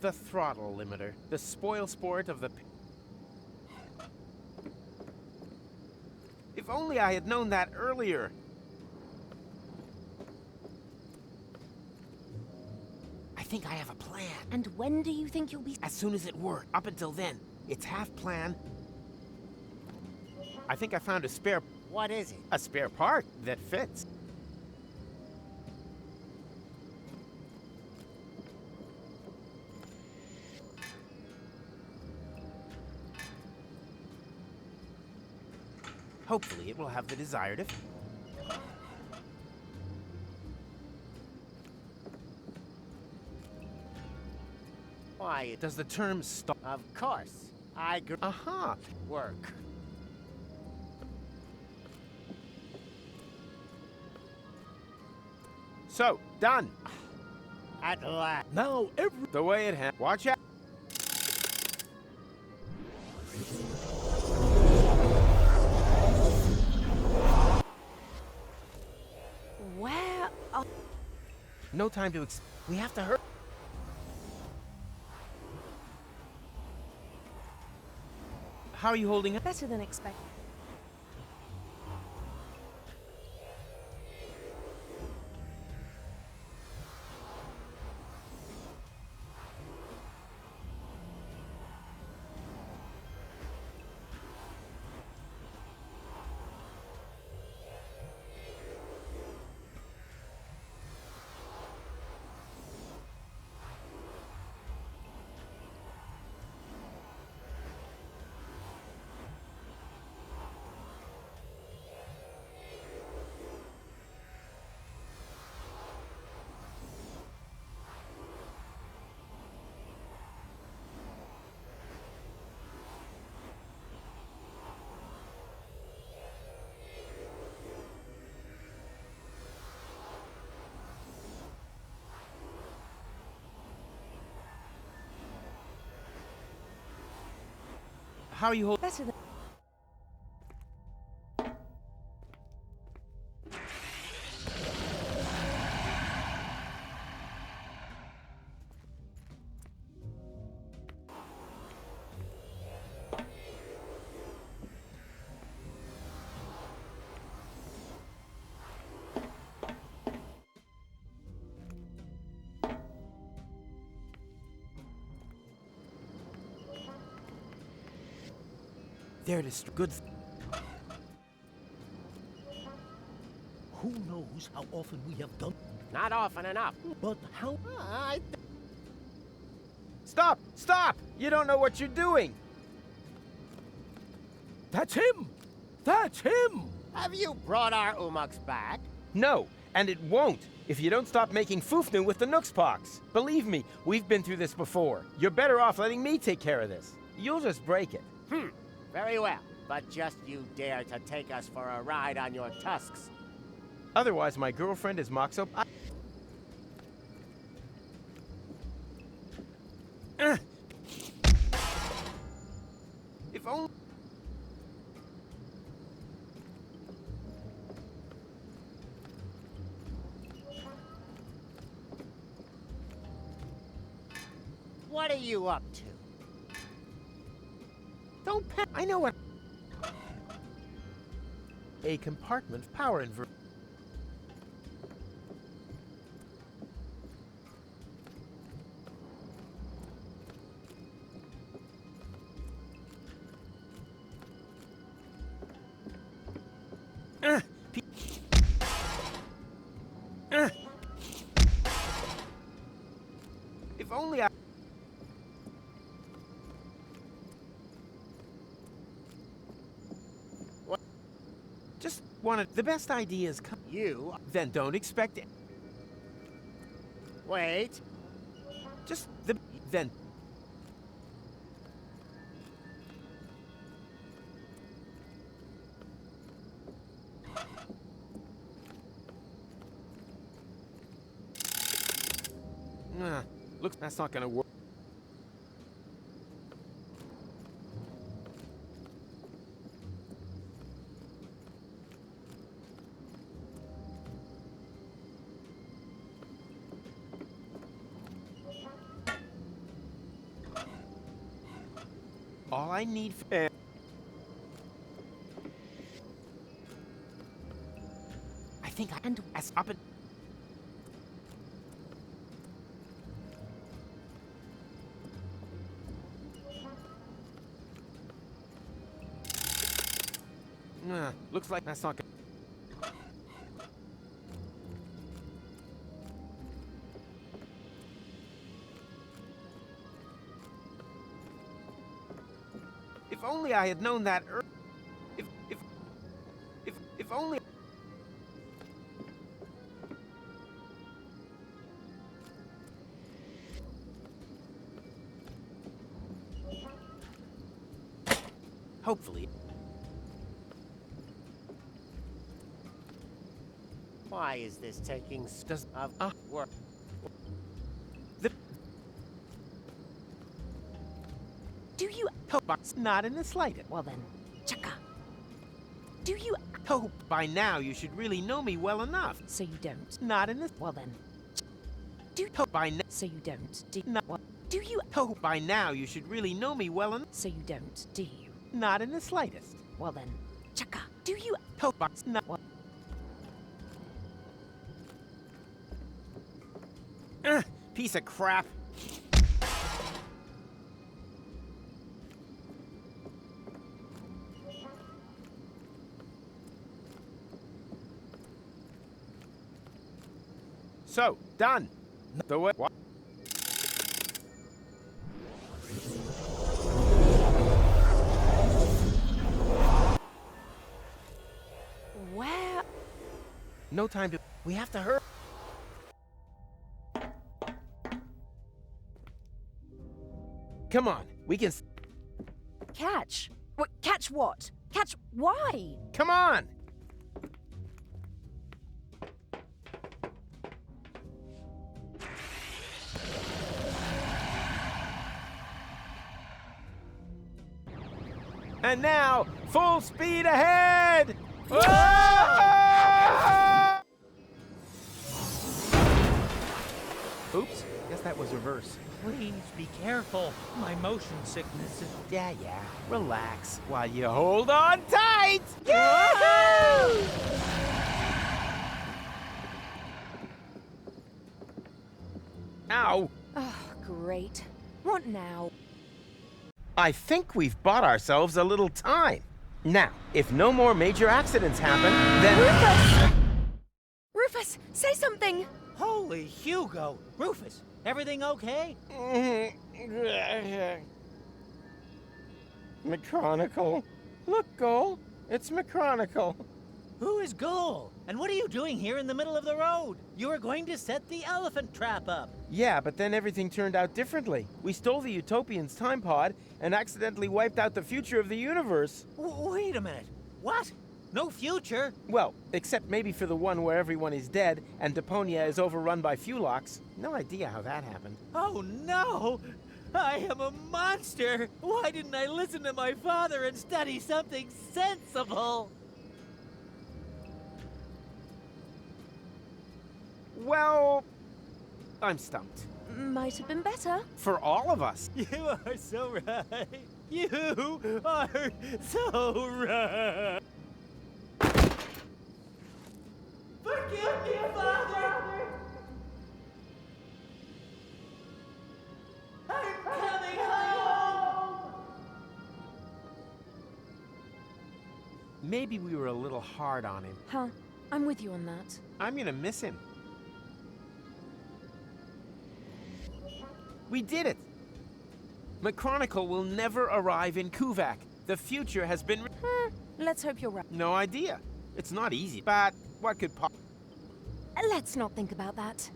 The throttle limiter. The spoil sport of the... If only I had known that earlier. I think I have a plan. And when do you think you'll be... As soon as it works. Up until then, it's half plan. I think I found a spare... What is it? A spare part that fits. Hopefully it will have the desired effect. Why, Does the term stop? of course. I agree. Aha! Work. So, done. At last. Now The way it has. Watch out. Where are... No time to we have to hurry. How are you holding it? Better than expected. How are you holding? Better than... There it is. Good. Who knows how often we have done, Not often enough. but how... Stop! Stop! You don't know what you're doing. That's him! That's him! Have you brought our Umux back? No, and it won't if you don't stop making foofnu with the Nookspox. Believe me, we've been through this before. You're better off letting me take care of this. You'll just break it. Very well. But just you dare to take us for a ride on your tusks. Otherwise, my girlfriend is Moxo. If only. What are you up to? Don't panic. I know what. A compartment power inverter. If only I. What? Just wanted the best ideas come. You? Then don't expect it. Wait. Just the then. Looks that's not gonna work. All I need for... I think I... And Up it... Looks like that's not good. If only I had known that if only... Hopefully. Why is this taking Does work? do you... Not in the slightest. Well then, chaka. Do you... Oh, by now you should really know me well enough. So you don't? Not in the... Well then. Do... Oh, by now... So you don't? Do... No. Well, do you... Oh, by now you should really know me well enough. So you don't, do you? Not in the slightest. Well then, chaka. Do you... Oh, no. Well... Piece of crap. So, done. The way... What? Where... No time to... We have to hurry. Come on, we can... Catch? What? Catch what? Catch why? Come on! And now, full speed ahead! Ah! Oops, guess that was reverse. Please be careful. My motion sickness is... Yeah, relax while you hold on tight! Yahoo! Ow! Oh, great. What now? I think we've bought ourselves a little time. Now, if no more major accidents happen, then... Rufus! Rufus, say something! Holy Hugo! Rufus, everything okay? McChronicle. Look, Goal. It's McChronicle. Who is Goal? And what are you doing here in the middle of the road? You were going to set the elephant trap up. Yeah, but then everything turned out differently. We stole the Utopians' time pod and accidentally wiped out the future of the universe. Wait a minute. What? No future? Well, except maybe for the one where everyone is dead and Deponia is overrun by Fulox. No idea how that happened. Oh no! I am a monster! Why didn't I listen to my father and study something sensible? Well, I'm stumped. Might have been better. For all of us. You are so right. You are so right. Forgive me, Father! I'm coming home! Maybe we were a little hard on him. Huh. I'm with you on that. I'm gonna miss him. We did it! McChronicle will never arrive in Kuvak. The future has been... Let's hope you're right. No idea. It's not easy, but what could Let's not think about that.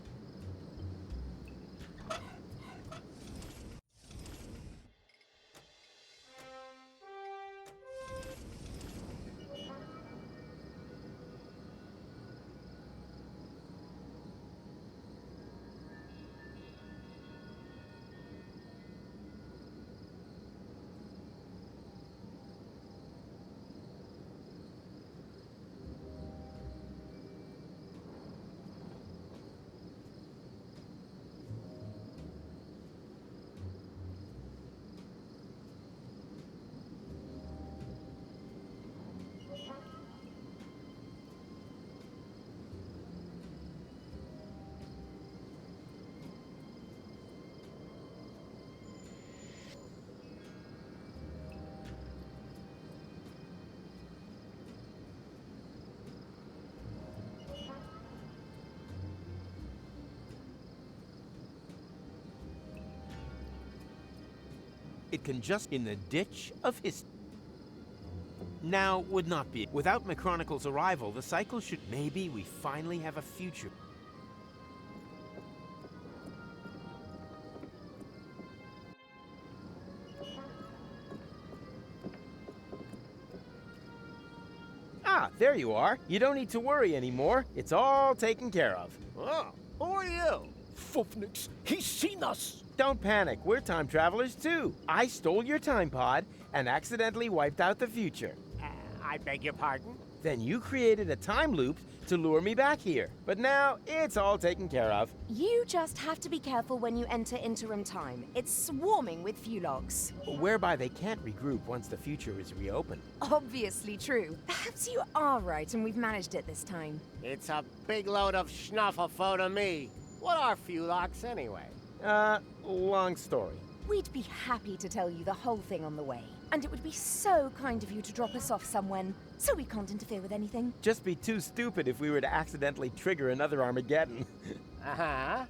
it can just in the ditch of history. Now would not be. Without Mechronicle's arrival, the cycle should... Maybe we finally have a future. Ah, there you are. You don't need to worry anymore. It's all taken care of. Oh, who are you? Fufnix, he's seen us! Don't panic, we're time travelers too. I stole your time pod and accidentally wiped out the future. I beg your pardon? Then you created a time loop to lure me back here. But now it's all taken care of. You just have to be careful when you enter interim time. It's swarming with Fulogs. Whereby they can't regroup once the future is reopened. Obviously true. Perhaps you are right and we've managed it this time. It's a big load of schnufflefo to me. What are Fulogs anyway? Long story. We'd be happy to tell you the whole thing on the way. And it would be so kind of you to drop us off somewhere, so we can't interfere with anything. Just be too stupid if we were to accidentally trigger another Armageddon. Uh-huh.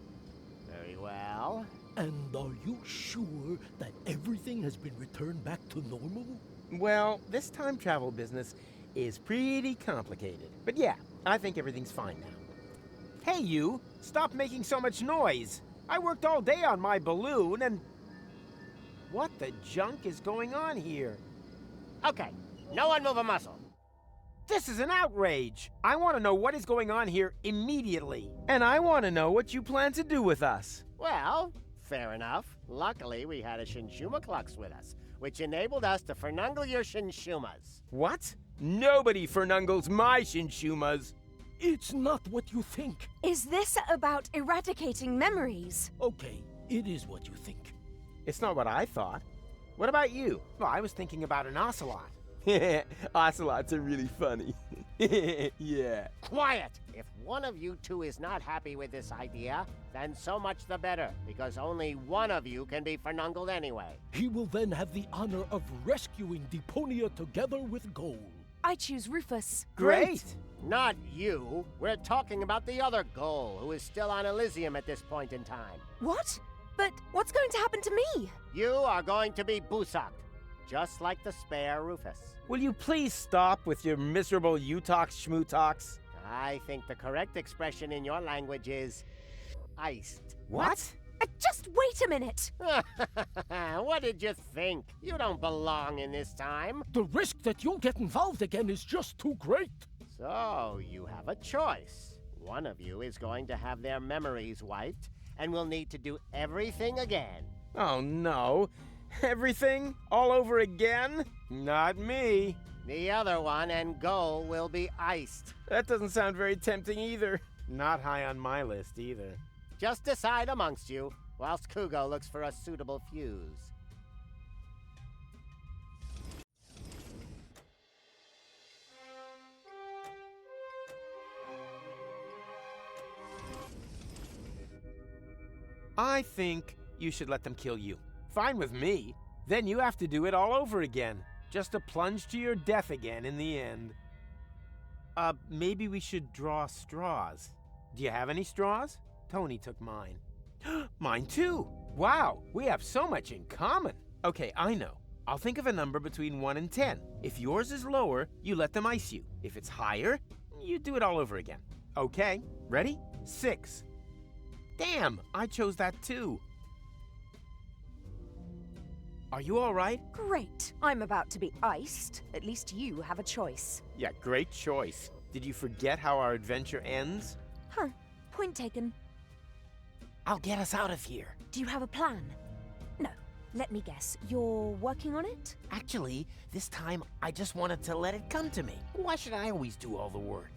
Very well. And are you sure that everything has been returned back to normal? Well, this time travel business is pretty complicated. But yeah, I think everything's fine now. Hey you, stop making so much noise. I worked all day on my balloon and... What the junk is going on here? Okay, no one move a muscle. This is an outrage! I want to know what is going on here immediately. And I want to know what you plan to do with us. Well, fair enough. Luckily, we had a Shinshuma Klux with us, which enabled us to fernungle your Shinshumas. What? Nobody fernungles my Shinshumas. It's not what you think. Is this about eradicating memories? Okay, it is what you think. It's not what I thought. What about you? Well, I was thinking about an ocelot. Ocelots are really funny. Yeah. Quiet! If one of you two is not happy with this idea, then so much the better, because only one of you can be fernungled anyway. He will then have the honor of rescuing Deponia together with Goal. I choose Rufus. Great! Not you. We're talking about the other Goal, who is still on Elysium at this point in time. What? But what's going to happen to me? You are going to be busaked, just like the spare Rufus. Will you please stop with your miserable you-talks, schmoo-talks? I think the correct expression in your language is... iced. What? Just wait a minute. What did you think? You don't belong in this time. The risk that you'll get involved again is just too great. So, you have a choice. One of you is going to have their memories wiped, and will need to do everything again. Oh no. Everything? All over again? Not me. The other one and Goal will be iced. That doesn't sound very tempting either. Not high on my list either. Just decide amongst you, whilst Kugo looks for a suitable fuse. I think you should let them kill you. Fine with me. Then you have to do it all over again. Just to plunge to your death again in the end. Maybe we should draw straws. Do you have any straws? Tony took mine. Mine too! Wow, we have so much in common. Okay, I know. I'll think of a number between 1 and 10. If yours is lower, you let them ice you. If it's higher, you do it all over again. Okay, ready? 6. Damn, I chose that too. Are you all right? Great. I'm about to be iced. At least you have a choice. Yeah, great choice. Did you forget how our adventure ends? Huh. Point taken. I'll get us out of here. Do you have a plan? No. Let me guess. You're working on it? Actually, this time I just wanted to let it come to me. Why should I always do all the work?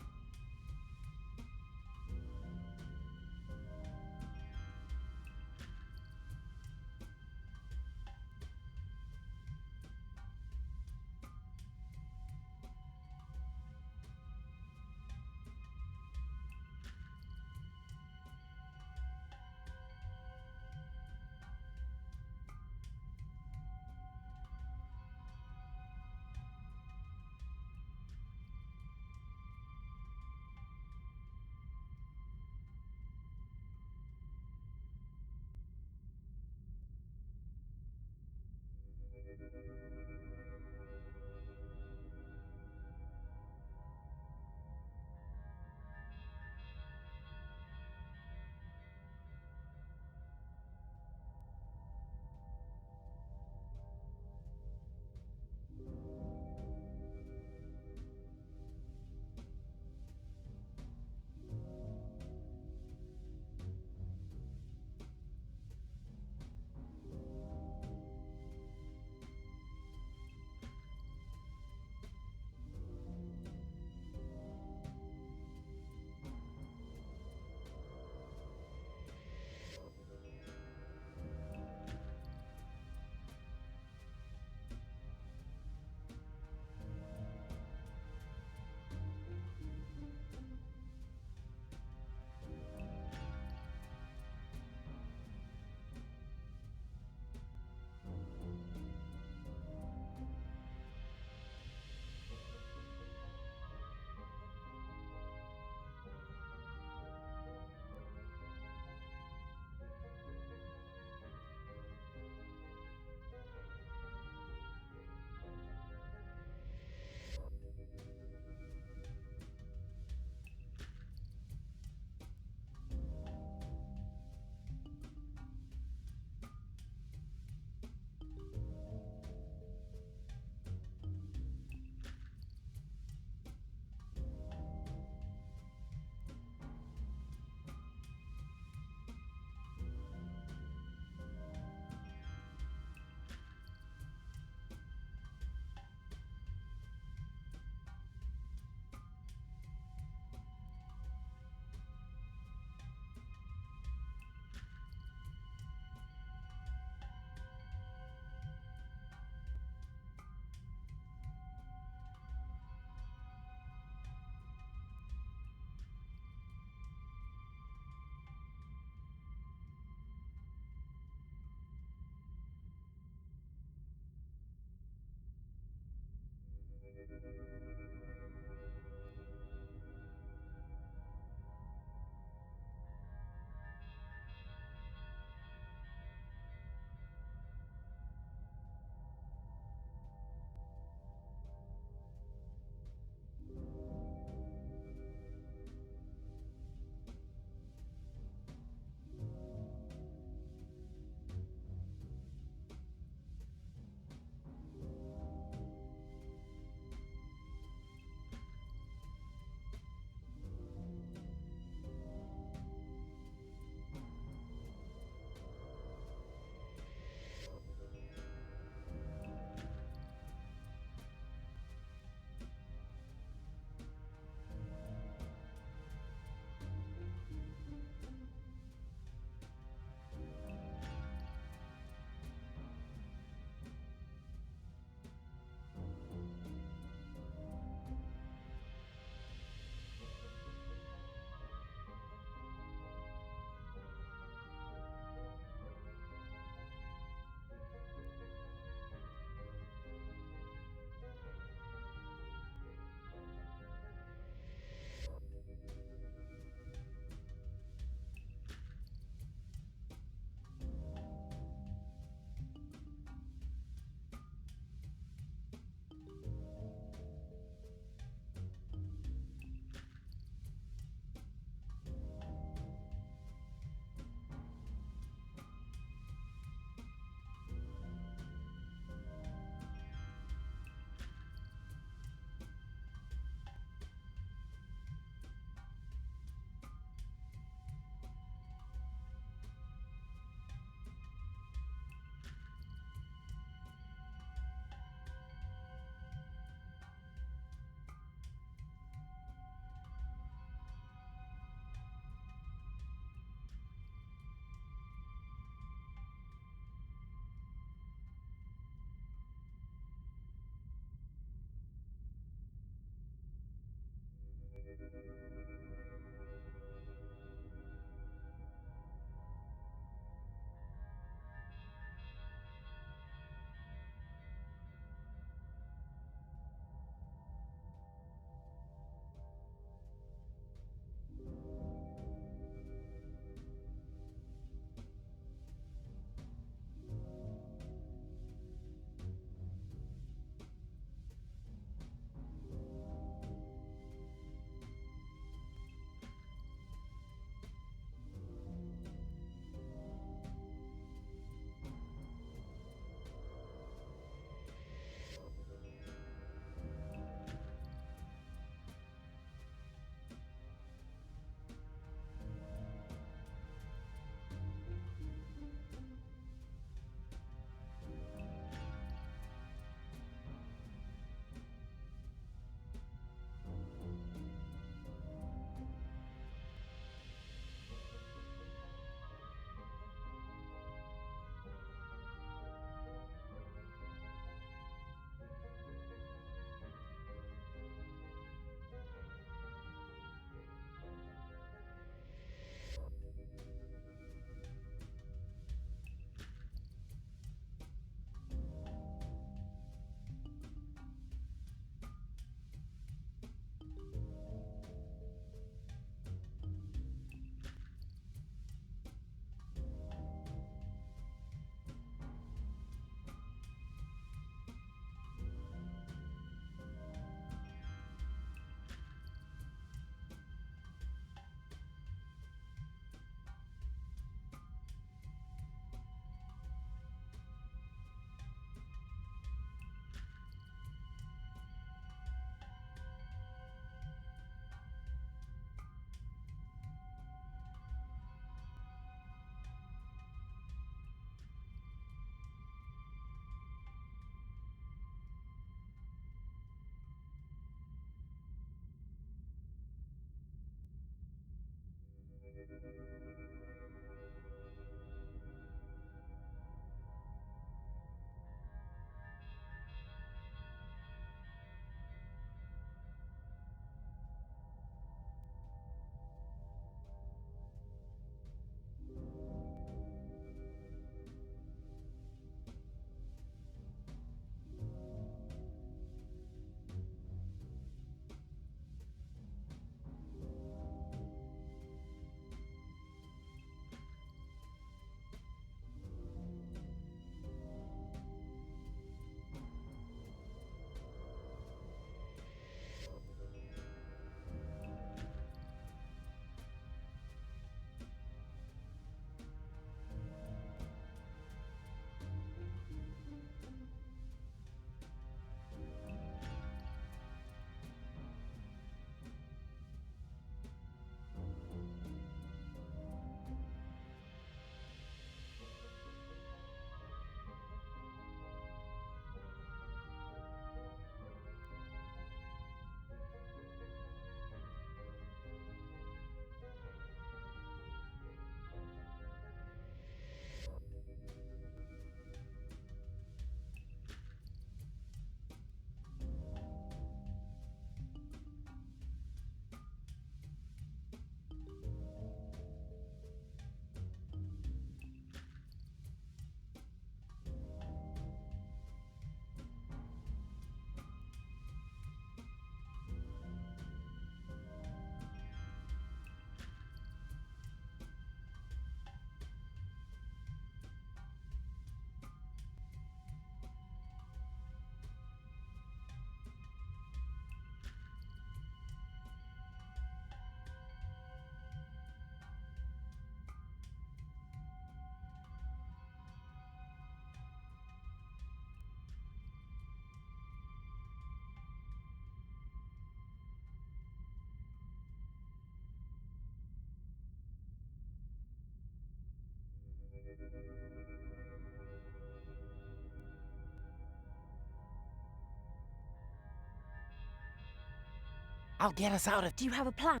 I'll get us out of... Do you have a plan?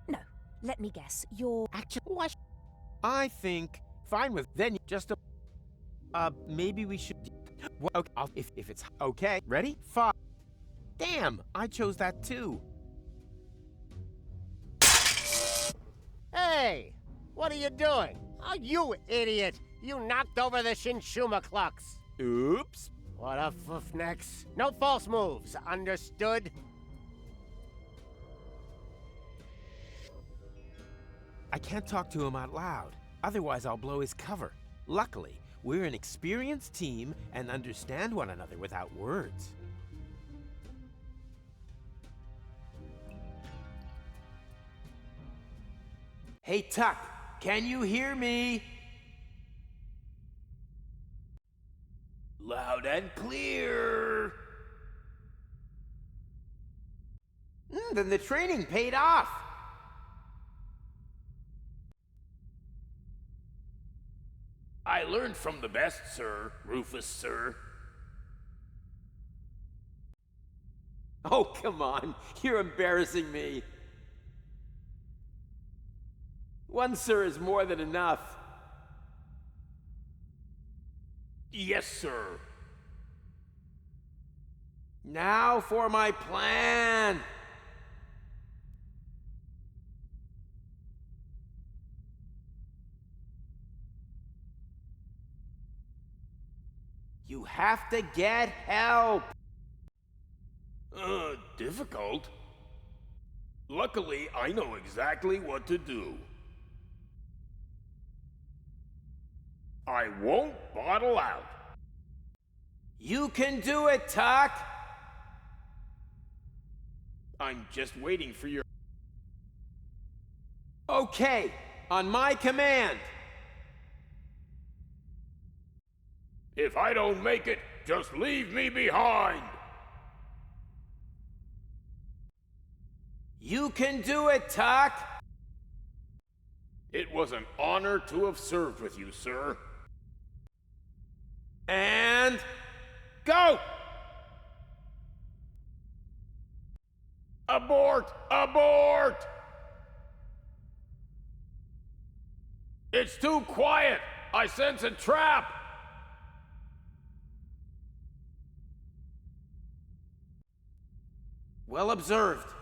No. Let me guess. You're... Actually, what? I think... Fine with... Then just a... maybe we should... Well, okay, if it's... Okay, ready? 5. Damn, I chose that too. Hey! What are you doing? Oh, you idiot! You knocked over the Shinshuma Clucks! Oops. What a foofnecks. No false moves, understood? I can't talk to him out loud. Otherwise, I'll blow his cover. Luckily, we're an experienced team and understand one another without words. Hey, Tuck, can you hear me? Loud and clear. Then the training paid off. I learned from the best, sir. Rufus, sir. Oh, come on. You're embarrassing me. One sir is more than enough. Yes, sir. Now for my plan. You have to get help. Difficult? Luckily, I know exactly what to do. I won't bottle out. You can do it, Tuck. I'm just waiting for your... Okay, on my command. If I don't make it, just leave me behind. You can do it, Tuck. It was an honor to have served with you, sir. And go! Abort! Abort! It's too quiet! I sense a trap! Well observed.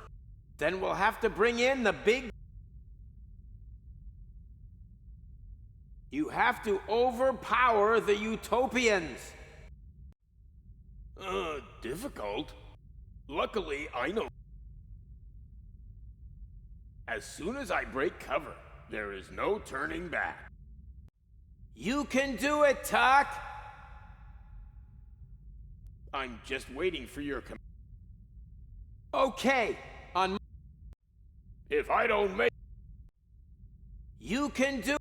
Then we'll have to bring in the big... You have to overpower the Utopians. Difficult? Luckily, I know. As soon as I break cover, there is no turning back. You can do it, Tuck. I'm just waiting for your command. Okay, on... If I don't make... You can do...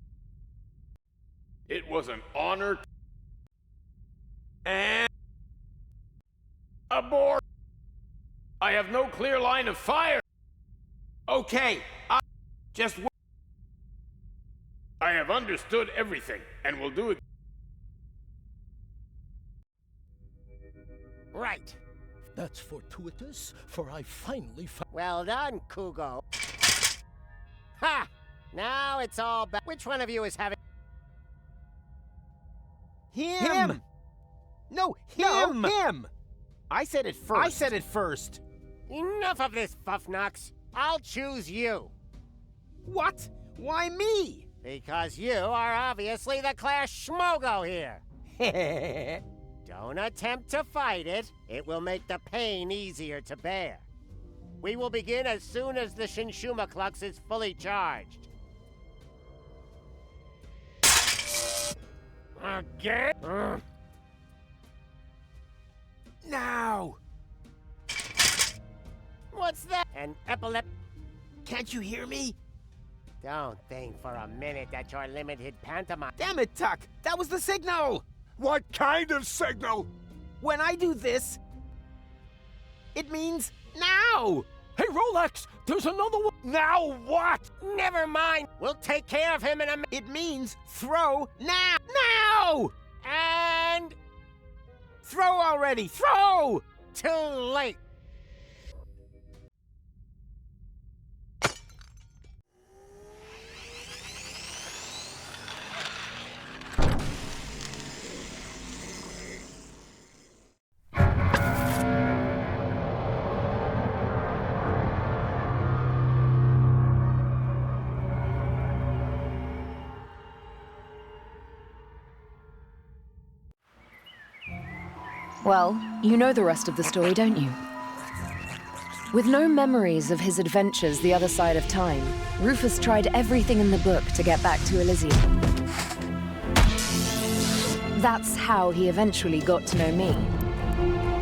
It was an honor... And... Abort! I have no clear line of fire! Okay, just... I have understood everything, and will do it... Right. That's fortuitous, for I finally found... Well done, Kugo. Ha! Now it's all back. Which one of you is having... Him! No, him! No, him! I said it first. I said it first. Enough of this, Fuffnox. I'll choose you. What? Why me? Because you are obviously the Class Schmogo here. Don't attempt to fight it. It will make the pain easier to bear. We will begin as soon as the Shinshuma Clux is fully charged. Again? Now! What's that? An epilep... Can't you hear me? Don't think for a minute that your limited pantomime... Damn it, Tuck! That was the signal! What kind of signal? When I do this, it means now! Hey, Rolex! There's another one! Now what? Never mind! We'll take care of him in a minute. It means throw now! Now! And... Throw already! Throw! too late! Well, you know the rest of the story, don't you? With no memories of his adventures the other side of time, Rufus tried everything in the book to get back to Elysium. That's how he eventually got to know me.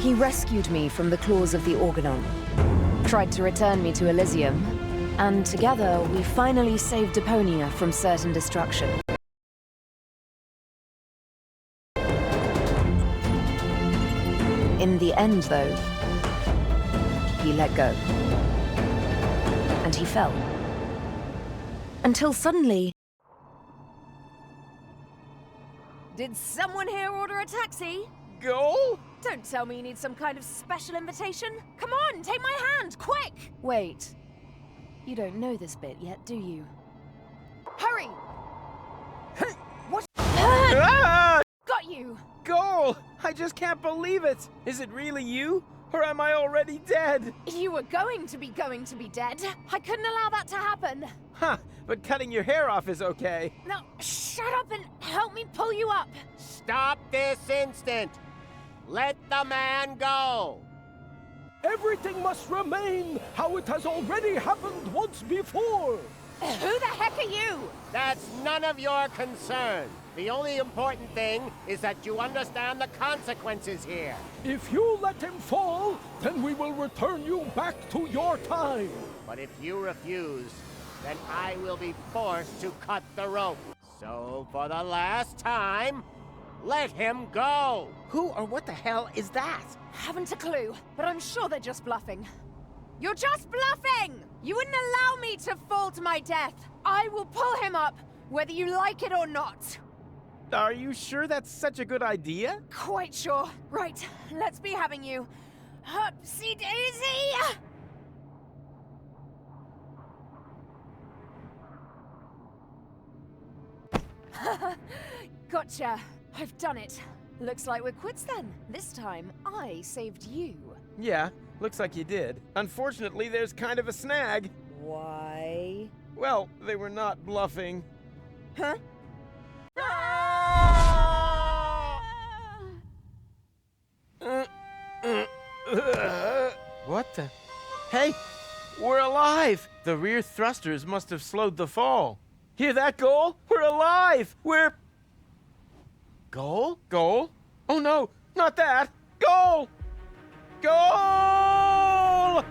He rescued me from the claws of the Organon, tried to return me to Elysium, and together we finally saved Deponia from certain destruction. In the end, though, he let go. And he fell. Until suddenly... Did someone here order a taxi? Goal? Don't tell me you need some kind of special invitation. Come on, take my hand, quick! Wait. You don't know this bit yet, do you? Hurry! Hey! What? Ah! Got you! Goal! I just can't believe it! Is it really you? Or am I already dead? You were going to be dead. I couldn't allow that to happen. Huh, but cutting your hair off is okay. Now, shut up and help me pull you up. Stop this instant! Let the man go! Everything must remain how it has already happened once before. Who the heck are you? That's none of your concern. The only important thing is that you understand the consequences here. If you let him fall, then we will return you back to your time. But if you refuse, then I will be forced to cut the rope. So for the last time, let him go! Who or what the hell is that? Haven't a clue, but I'm sure they're just bluffing. You're just bluffing! You wouldn't allow me to fall to my death. I will pull him up, whether you like it or not. Are you sure that's such a good idea? Quite sure. Right, let's be having you. Upsy daisy! Gotcha. I've done it. Looks like we're quits then. This time, I saved you. Yeah, looks like you did. Unfortunately, there's kind of a snag. Why? Well, they were not bluffing. Huh? What the? Hey, we're alive! The rear thrusters must have slowed the fall. Hear that, Goal? We're alive! We're... Goal? Goal? Oh no, not that! Goal! Goal!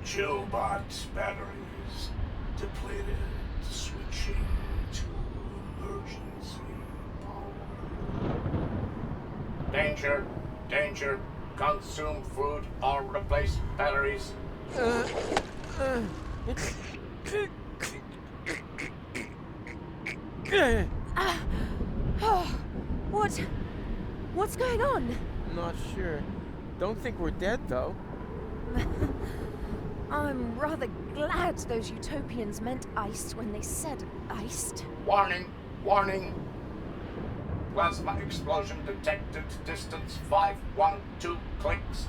Jobot batteries depleted. Switching to emergency power. Danger! Danger! Consume food or replace batteries. What's going on? Not sure. Don't think we're dead, though. I'm rather glad those utopians meant iced when they said iced. Warning! Warning! Plasma explosion detected. Distance 512 clicks.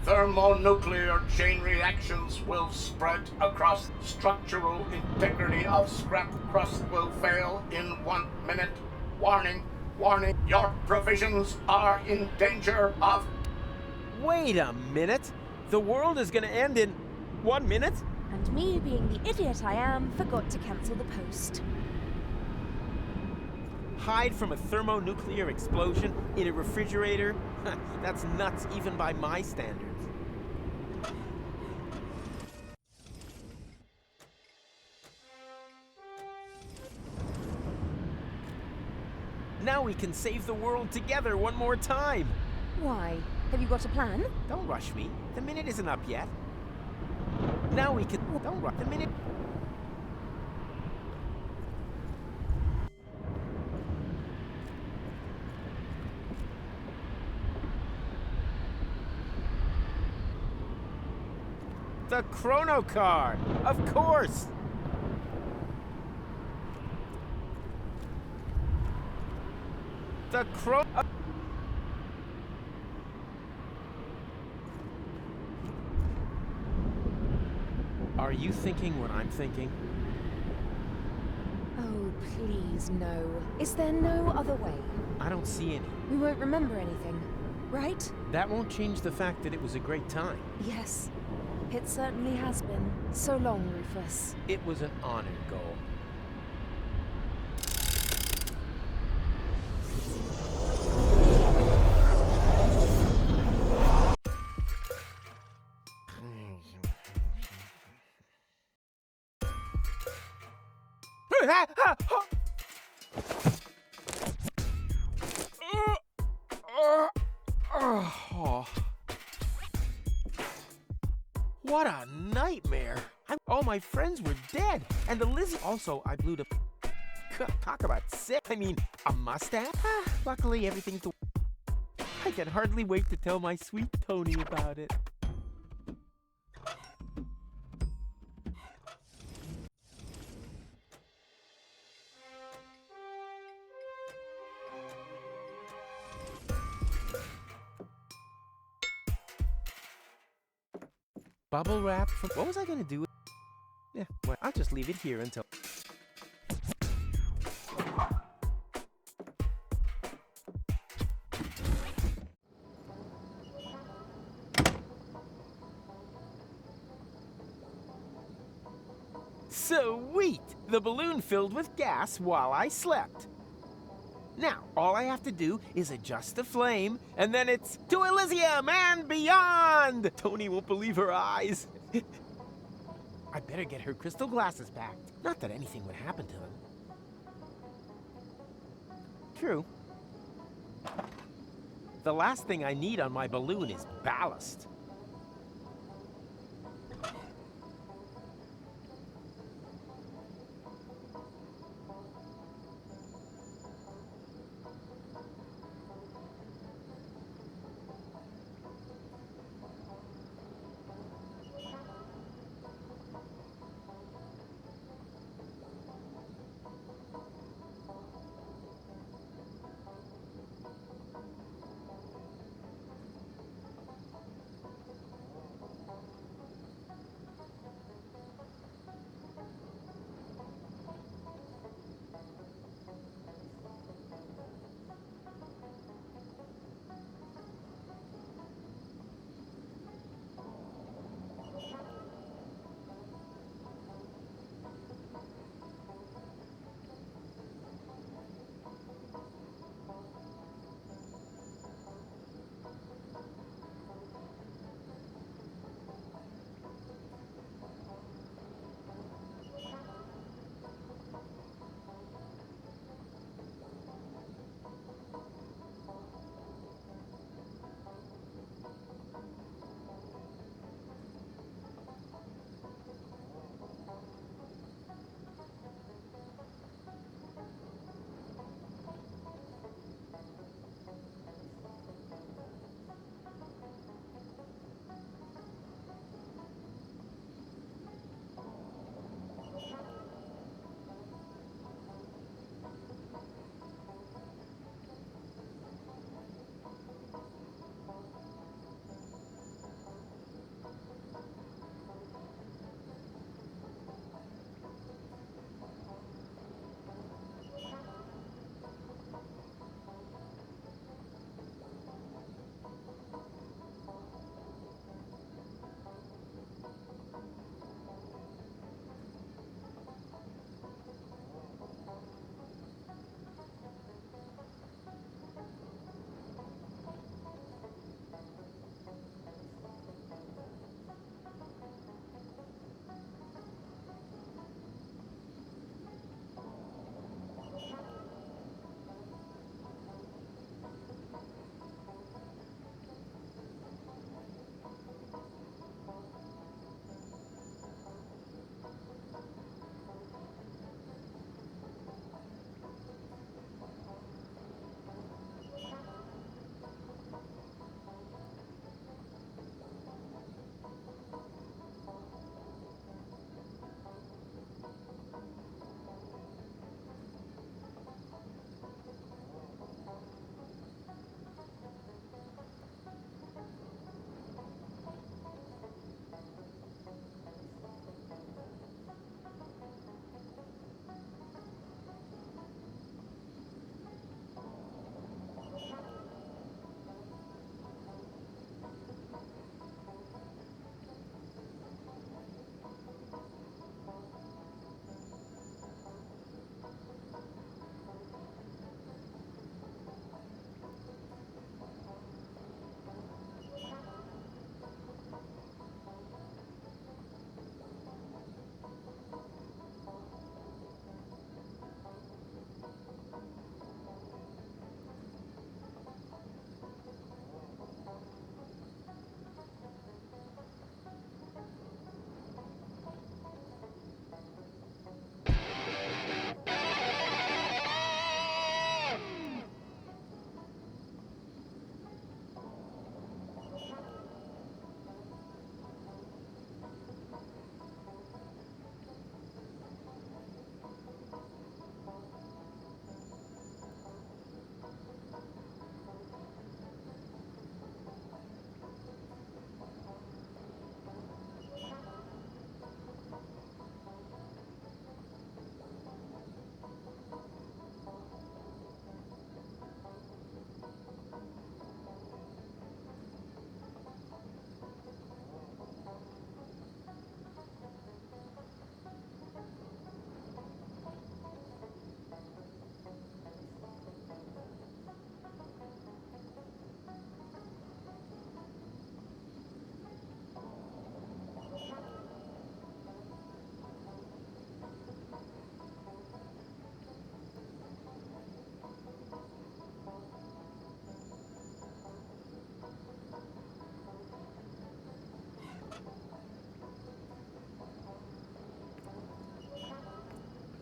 Thermonuclear chain reactions will spread across. Structural integrity of scrap crust will fail in 1 minute. Warning! Warning! Your provisions are in danger of... Wait a minute! The world is gonna end in 1 minute? And me, being the idiot I am, forgot to cancel the post. Hide from a thermonuclear explosion in a refrigerator? That's nuts even by my standards. Now we can save the world together one more time. Why? Have you got a plan? Don't rush me. The minute isn't up yet. Now we can... Don't rush the minute... The chrono car! Of course! The crow. Are you thinking what I'm thinking? Oh, please, no. Is there no other way? I don't see any. We won't remember anything, right? That won't change the fact that it was a great time. Yes, it certainly has been. So long, Rufus. It was an honored goal. What a nightmare! All my friends were dead, and the lizard. Also, I blew the. Talk about sick. I mean, a mustache. Luckily, everything's. I can hardly wait to tell my sweet Tony about it. Bubble wrap from. What was I gonna do? Yeah, well, I'll just leave it here until. Sweet! The balloon filled with gas while I slept. Now, all I have to do is adjust the flame, and then it's to Elysium and beyond! Tony won't believe her eyes. I better get her crystal glasses back. Not that anything would happen to them. True. The last thing I need on my balloon is ballast.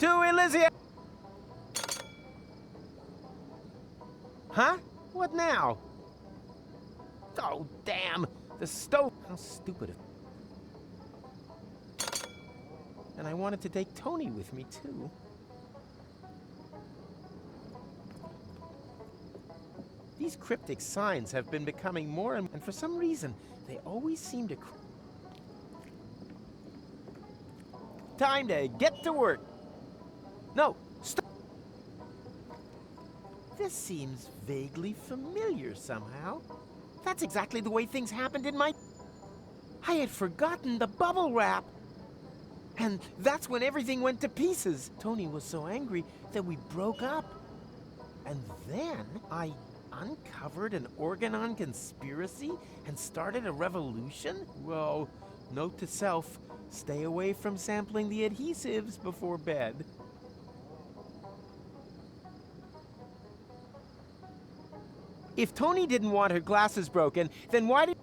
to Elysium! Huh? What now? Oh, damn! The stove! How stupid. And I wanted to take Tony with me, too. These cryptic signs have been becoming more and for some reason, they always seem to... Time to get to work. No, stop. This seems vaguely familiar somehow. That's exactly the way things happened in my... I had forgotten the bubble wrap. And that's when everything went to pieces. Tony was so angry that we broke up. And then I uncovered an Organon conspiracy and started a revolution? Well, note to self, stay away from sampling the adhesives before bed. If Tony didn't want her glasses broken, then why did...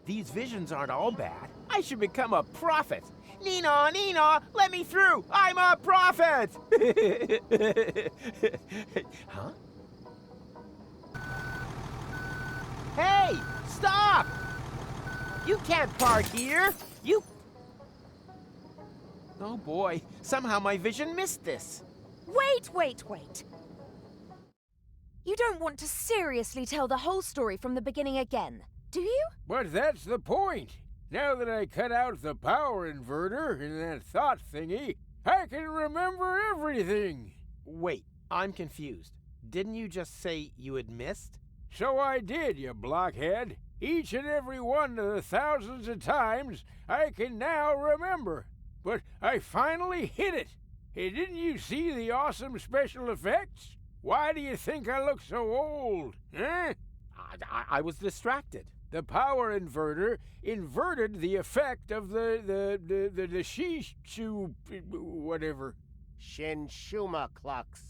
These visions aren't all bad. I should become a prophet. Nina, Nina, let me through! I'm a prophet! Huh? Hey, stop! You can't park here! You... Oh boy, somehow my vision missed this. Wait! You don't want to seriously tell the whole story from the beginning again, do you? But that's the point. Now that I cut out the power inverter in that thought thingy, I can remember everything. Wait, I'm confused. Didn't you just say you had missed? So I did, you blockhead. Each and every one of the thousands of times I can now remember. But I finally hit it. Hey, didn't you see the awesome special effects? Why do you think I look so old, huh? I was distracted. The power inverter inverted the effect of the Shishu whatever. Shinshuma Klux.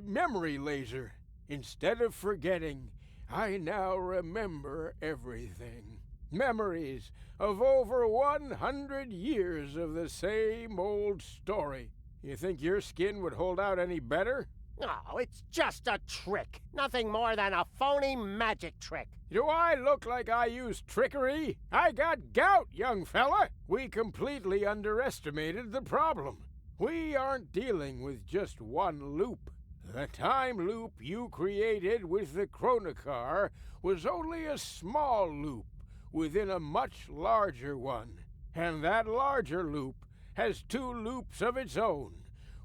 Memory laser. Instead of forgetting, I now remember everything. Memories of over 100 years of the same old story. You think your skin would hold out any better? Oh, it's just a trick. Nothing more than a phony magic trick. Do I look like I use trickery? I got gout, young fella. We completely underestimated the problem. We aren't dealing with just one loop. The time loop you created with the Chronocar was only a small loop within a much larger one. And that larger loop has two loops of its own,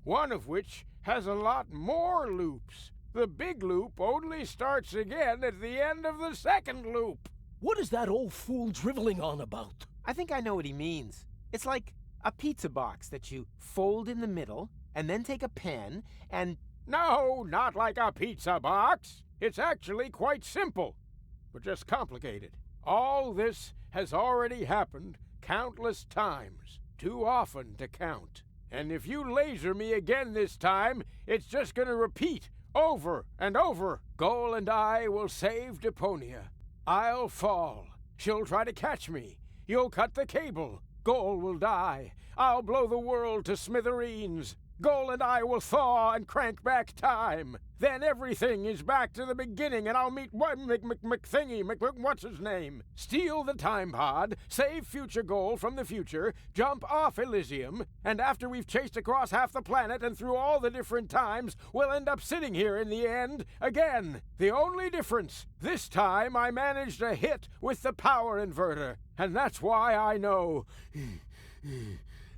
one of which has a lot more loops. The big loop only starts again at the end of the second loop. What is that old fool driveling on about? I think I know what he means. It's like a pizza box that you fold in the middle and then take a pen and... No, not like a pizza box. It's actually quite simple, but just complicated. All this has already happened countless times, too often to count. And if you laser me again this time, it's just gonna repeat over and over. Goal and I will save Deponia. I'll fall. She'll try to catch me. You'll cut the cable. Goal will die. I'll blow the world to smithereens. Goal and I will thaw and crank back time. Then everything is back to the beginning and I'll meet what's his name? Steal the time pod, save future Goal from the future, jump off Elysium, and after we've chased across half the planet and through all the different times, we'll end up sitting here in the end again. The only difference, this time I managed a hit with the power inverter, and that's why I know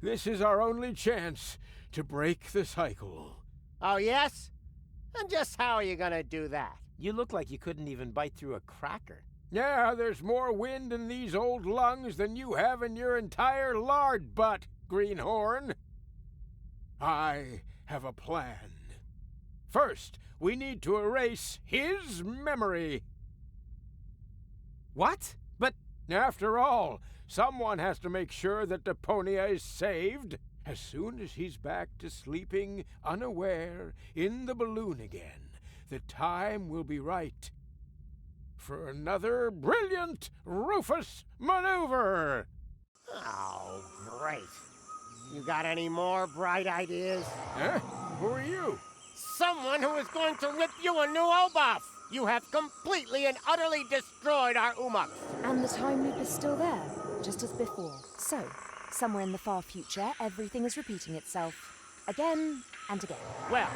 this is our only chance to break the cycle. Oh, yes? And just how are you gonna do that? You look like you couldn't even bite through a cracker. Yeah, there's more wind in these old lungs than you have in your entire lard butt, Greenhorn. I have a plan. First, we need to erase his memory. What? But After all, someone has to make sure that Deponia is saved. As soon as he's back to sleeping unaware in the balloon again, the time will be right for another brilliant Rufus maneuver. Oh, great. You got any more bright ideas? Huh? Who are you? Someone who is going to rip you a new O-buff! You have completely and utterly destroyed our Umux! And the time loop is still there, just as before. So, somewhere in the far future, everything is repeating itself. Again and again. Well,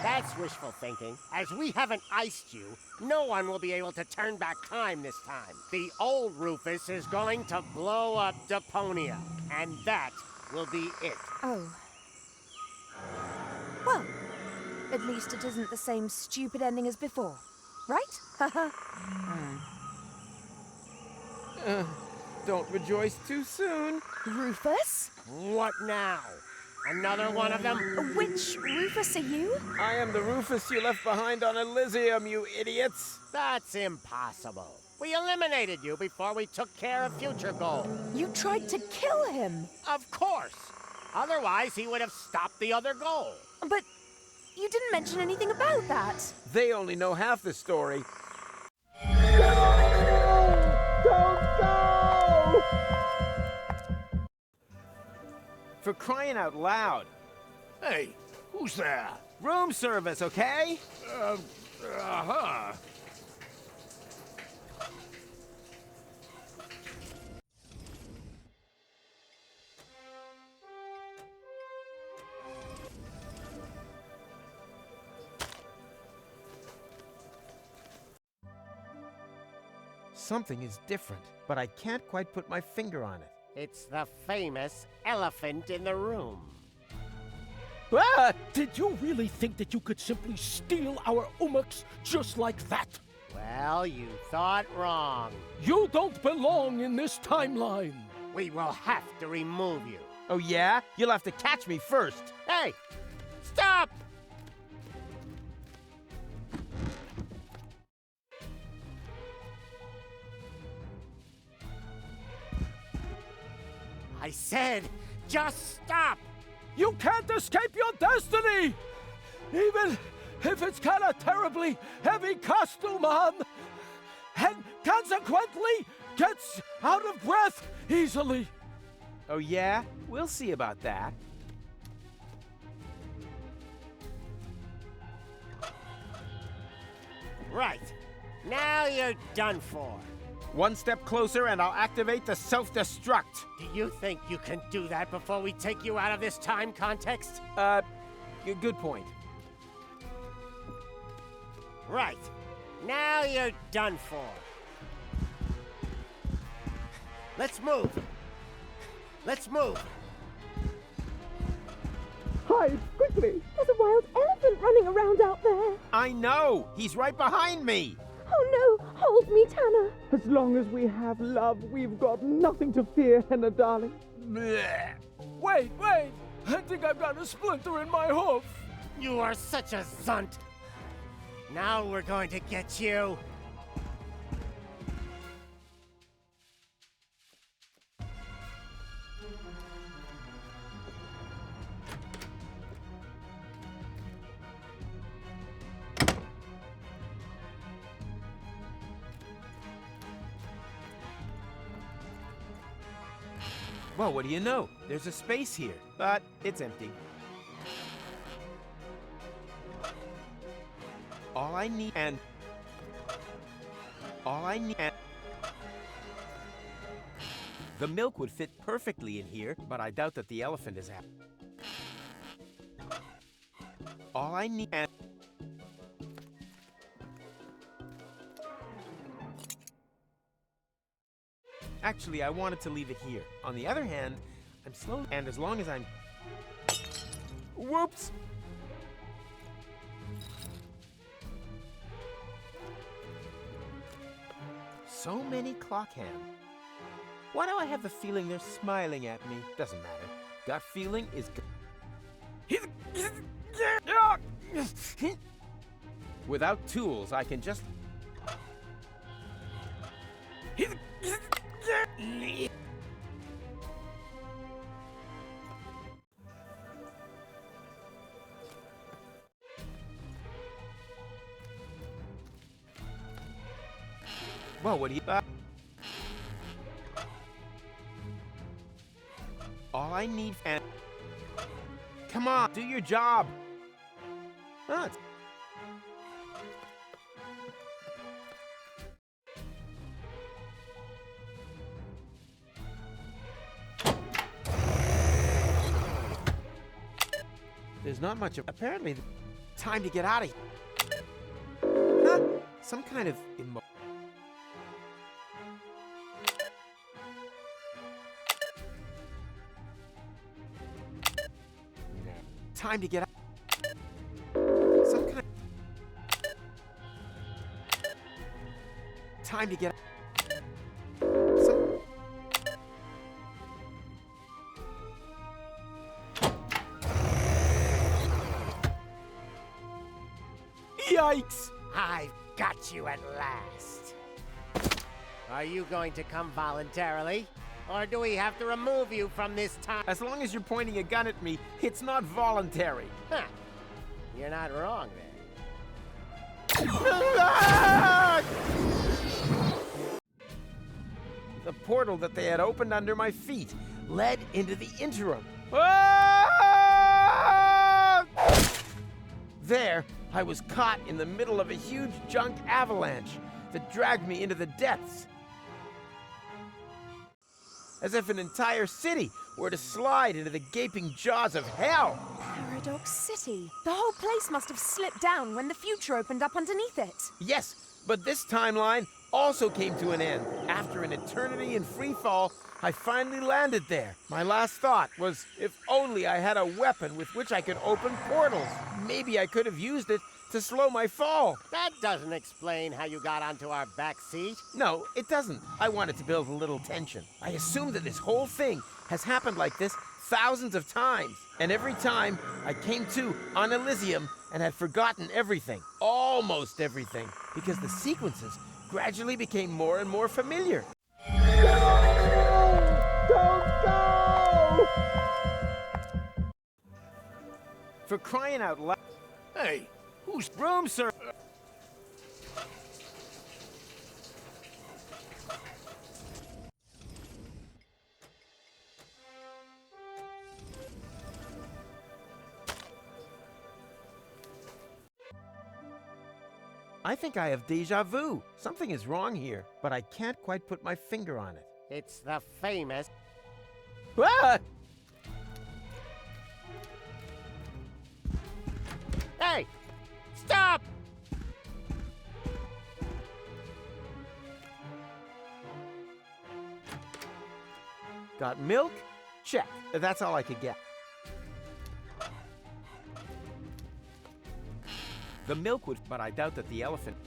that's wishful thinking. As we haven't iced you, no one will be able to turn back time this time. The old Rufus is going to blow up Deponia, and that will be it. Oh. Well, at least it isn't the same stupid ending as before, right? Haha. Don't rejoice too soon. Rufus? What now? Another one of them? Which Rufus are you? I am the Rufus you left behind on Elysium, you idiots. That's impossible. We eliminated you before we took care of future goals. You tried to kill him. Of course. Otherwise, he would have stopped the other goal. But you didn't mention anything about that. They only know half the story. For crying out loud. Hey, who's there? Room service, okay? Uh-huh. Something is different, but I can't quite put my finger on it. It's the famous elephant in the room. Ah! Did you really think that you could simply steal our Umux just like that? Well, you thought wrong. You don't belong in this timeline. We will have to remove you. Oh yeah? You'll have to catch me first. Hey! Stop! I said, just stop! You can't escape your destiny! Even if it's got a terribly heavy costume on, and consequently gets out of breath easily. Oh yeah? We'll see about that. Right. Now you're done for. One step closer and I'll activate the self-destruct. Do you think you can do that before we take you out of this time context? Good point. Right. Now you're done for. Let's move. Let's move. Hide, quickly! There's a wild elephant running around out there! I know! He's right behind me! Oh no! Hold me, Tanner! As long as we have love, we've got nothing to fear, Henna darling. Blech. Wait! I think I've got a splinter in my hoof. You are such a zunt. Now we're going to get you. Well, what do you know? There's a space here, but it's empty. All I need and... The milk would fit perfectly in here, but I doubt that the elephant is happy. All I need and... Actually, I wanted to leave it here. On the other hand, I'm slow, and as long as I'm... Whoops! So many clock hands. Why do I have the feeling they're smiling at me? Doesn't matter. Gut feeling is Without tools, I can just... Well, what do you... all I need... and... come on, do your job! Huh? There's not much of... apparently, time to get out of here. Huh? Some kind of... time to get out. Some kind. Time to get out. Some. Yikes! I've got you at last. Are you going to come voluntarily? Or do we have to remove you from this time? As long as you're pointing a gun at me, it's not voluntary. Huh. You're not wrong then. The portal that they had opened under my feet led into the interim. There, I was caught in the middle of a huge junk avalanche that dragged me into the depths. As if an entire city were to slide into the gaping jaws of hell. Paradox City. The whole place must have slipped down when the future opened up underneath it. Yes, but this timeline also came to an end. After an eternity in free fall, I finally landed there. My last thought was, if only I had a weapon with which I could open portals. Maybe I could have used it to slow my fall. That doesn't explain how you got onto our back seat. No, it doesn't. I wanted to build a little tension. I assume that this whole thing has happened like this thousands of times. And every time I came to on Elysium and had forgotten everything, almost everything, because the sequences gradually became more and more familiar. Don't go! For crying out loud. Hey, who's Room, sir. I think I have déjà vu. Something is wrong here, but I can't quite put my finger on it. It's the famous... Ah! Hey! Stop! Got milk? Check. That's all I could get. The milk would, but I doubt that the elephant...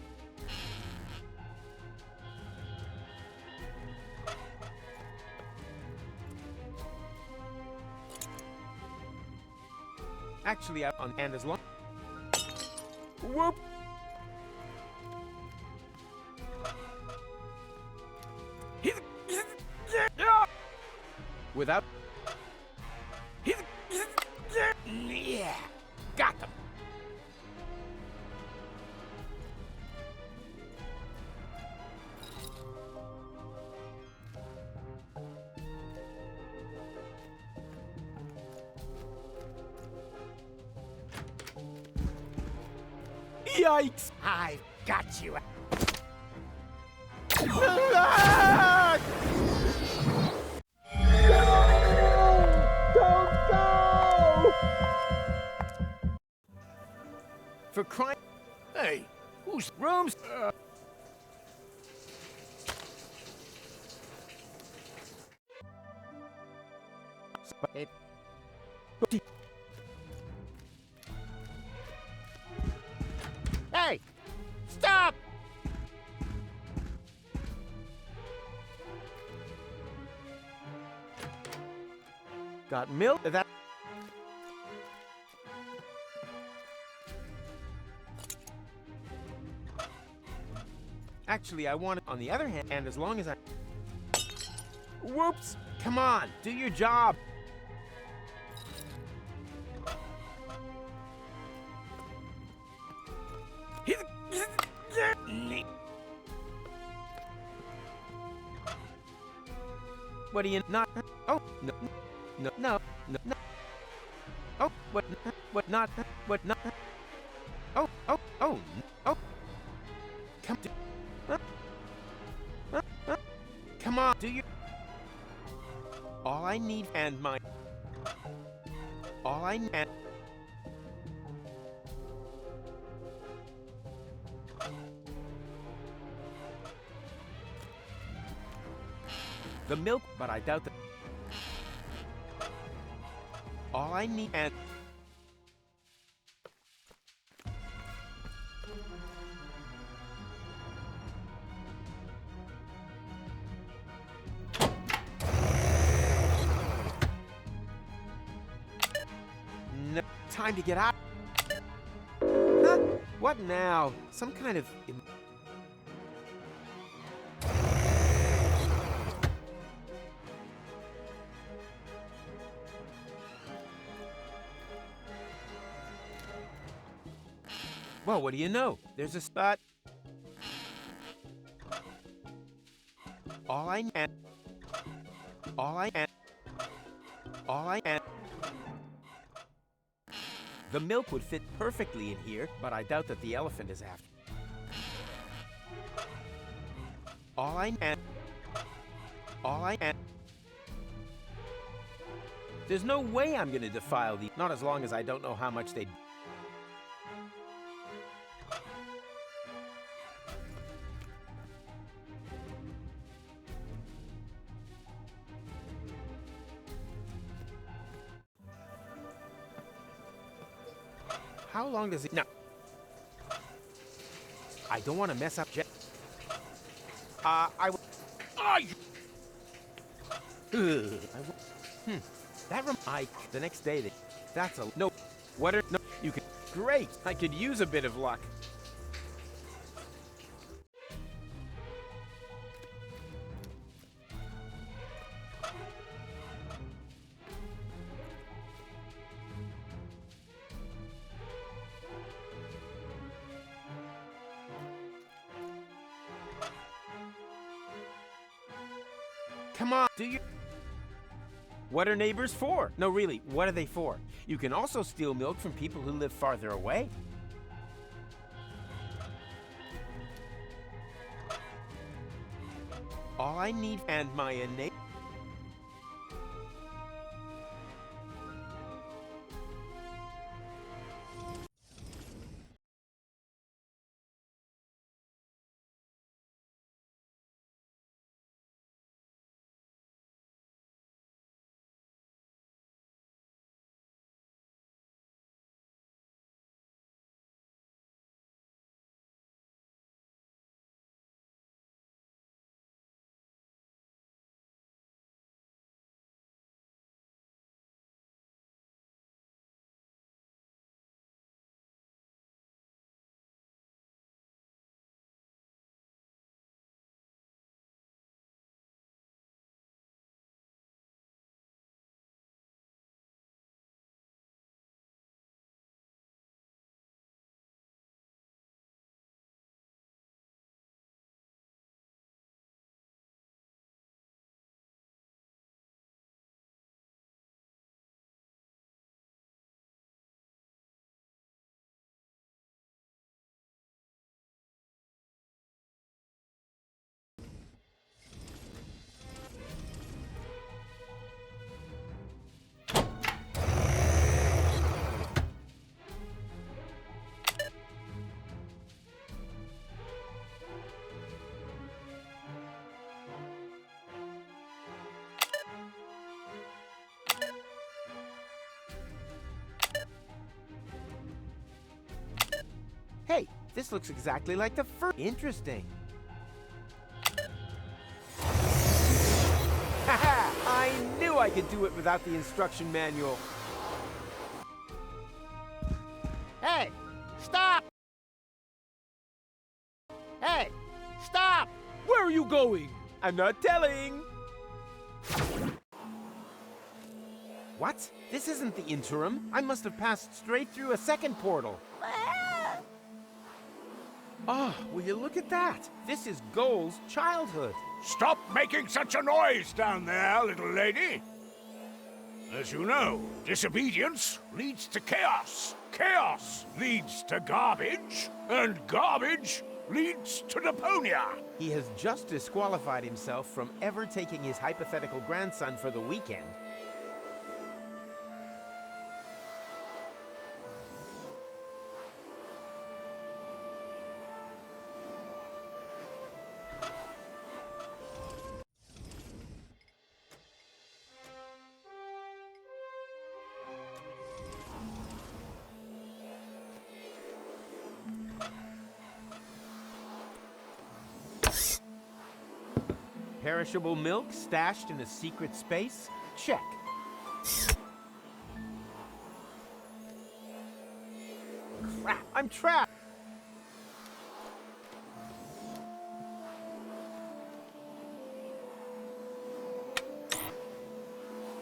Actually, I'm on hand as long... Whoop! Without... Yeah! Got them! Yikes! I've got you. Don't go! For crying... Hey, who's Rooms... It... Hey! Stop! Got milk? That... Actually, I want it on the other hand, and as long as I... Whoops! Come on, do your job. What do you not? Oh, no, no, no, no, no. Oh, what not? What not? Oh, oh, oh, oh. Come on. Come on, do you? All I need and my. All I need. The milk, but I doubt that. All I need and. No, time to get out. Huh? What now? Some kind of. Well, what do you know? There's a spot. All I am. All I am. All I am. The milk would fit perfectly in here, but I doubt that the elephant is after. All I am. All I am. There's no way I'm gonna defile these. Not as long as I don't know how much they. How long does it? No. I don't want to mess up. I will. That the next day. That's a no. What are no? You could. Great. I could use a bit of luck. Come on, do you? What are neighbors for? No, really, what are they for? You can also steal milk from people who live farther away. All I need and my innate. Hey, this looks exactly like the first. Interesting. Haha! I knew I could do it without the instruction manual. Hey! Stop! Hey! Stop! Where are you going? I'm not telling. What? This isn't the interim. I must have passed straight through a second portal. Oh, will you look at that? This is Goal's childhood. Stop making such a noise down there, little lady. As you know, disobedience leads to chaos. Chaos leads to garbage, and garbage leads to Deponia. He has just disqualified himself from ever taking his hypothetical grandson for the weekend. Perishable milk stashed in a secret space? Check. Crap, I'm trapped!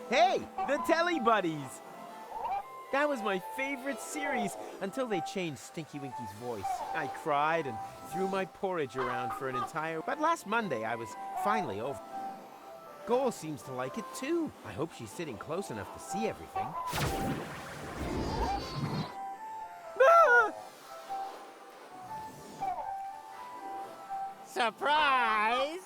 Hey, the Telly Buddies! That was my favorite series until they changed Stinky Winky's voice. I cried and threw my porridge around for an entire... But last Monday, I was finally over. Goal seems to like it too. I hope she's sitting close enough to see everything. Ah! Surprise!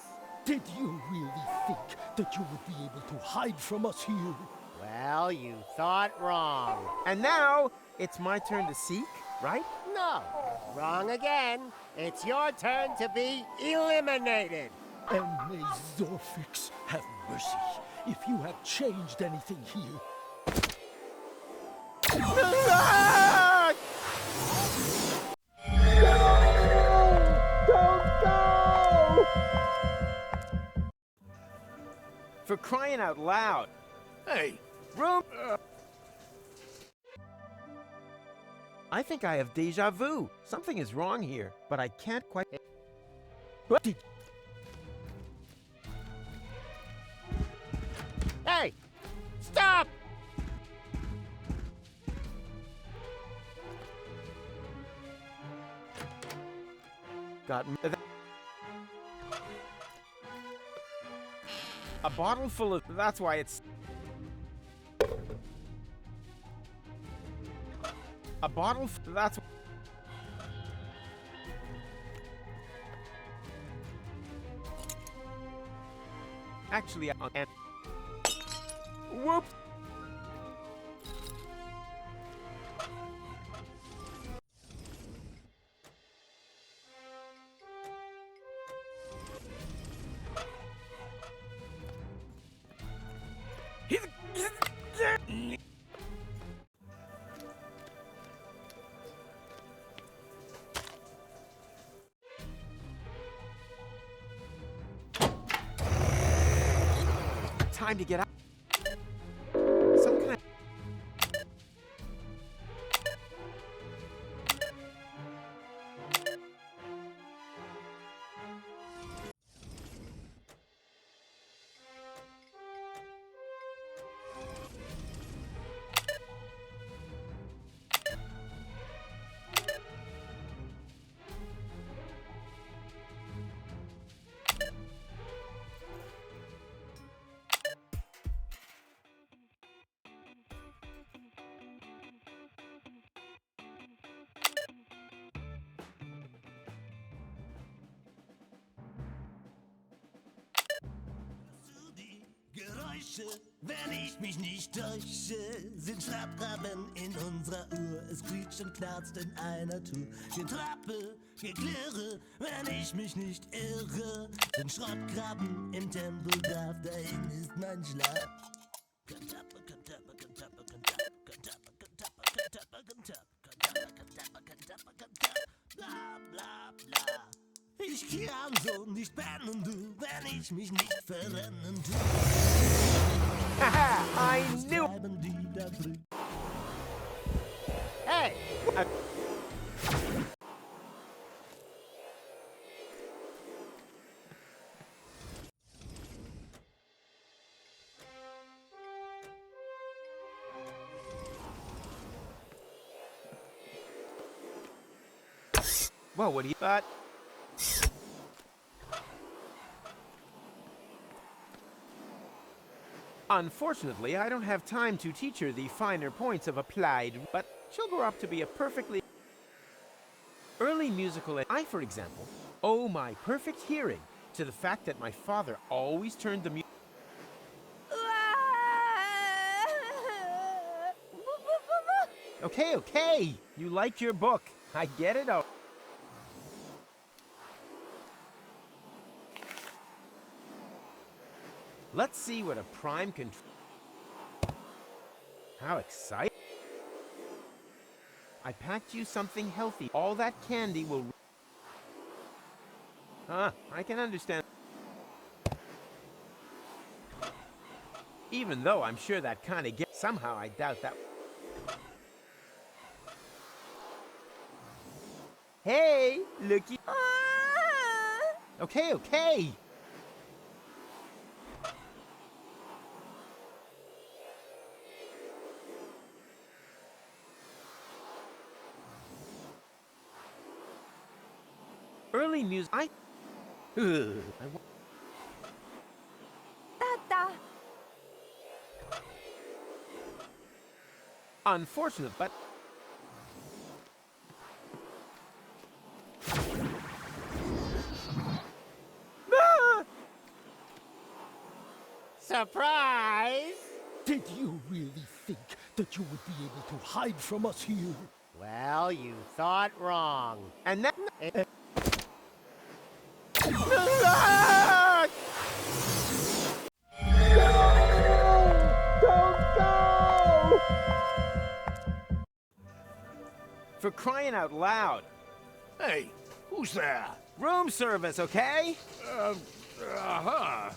Did you really think that you would be able to hide from us here? Well, you thought wrong. And now, it's my turn to seek, right? No, wrong again. It's your turn to be eliminated. And may Zorfix have mercy if you have changed anything here. Ah! Don't go! For crying out loud. Hey, Room. I think I have deja vu. Something is wrong here, but I can't quite... What did... Hey! Stop! Got me. A bottle full of... That's why it's... A bottle... That's... Actually, and... Whoops! Time to get out. Some kind of... Geräusche, wenn ich mich nicht täusche, sind Schraubgraben in unserer Uhr. Es quietscht und knarzt in einer Tour. Getrappe, Geklirre, wenn ich mich nicht irre, sind Schrottgraben im Tempelgraf. Dahin ist mein Schlaf. Kantappe, kantappe, kantappe, kantappe, kantappe, kantappe, kantappe, kantappe, kantappe, kantappe, kantappe, kantappe, bla bla bla. Ich kann so nicht pennen, du, wenn ich mich nicht verrennen tu. Haha, I knew... Hey! Well, what do you... But... Unfortunately, I don't have time to teach her the finer points of applied, but she'll grow up to be a perfectly... Early musical... I, for example, owe my perfect hearing to the fact that my father always turned the music... Okay, okay. You like your book. I get it. Oh. Let's see what a prime control... How exciting. I packed you something healthy. All that candy will... Huh, I can understand. Even though I'm sure that kind of gets... Somehow I doubt that... Hey, looky. Okay, okay. Early music. Tata. Unfortunate, but... Surprise! Did you really think that you would be able to hide from us here? Well, you thought wrong. And that... Don't go! For crying out loud. Hey, who's there? Room service, okay? Uh-huh.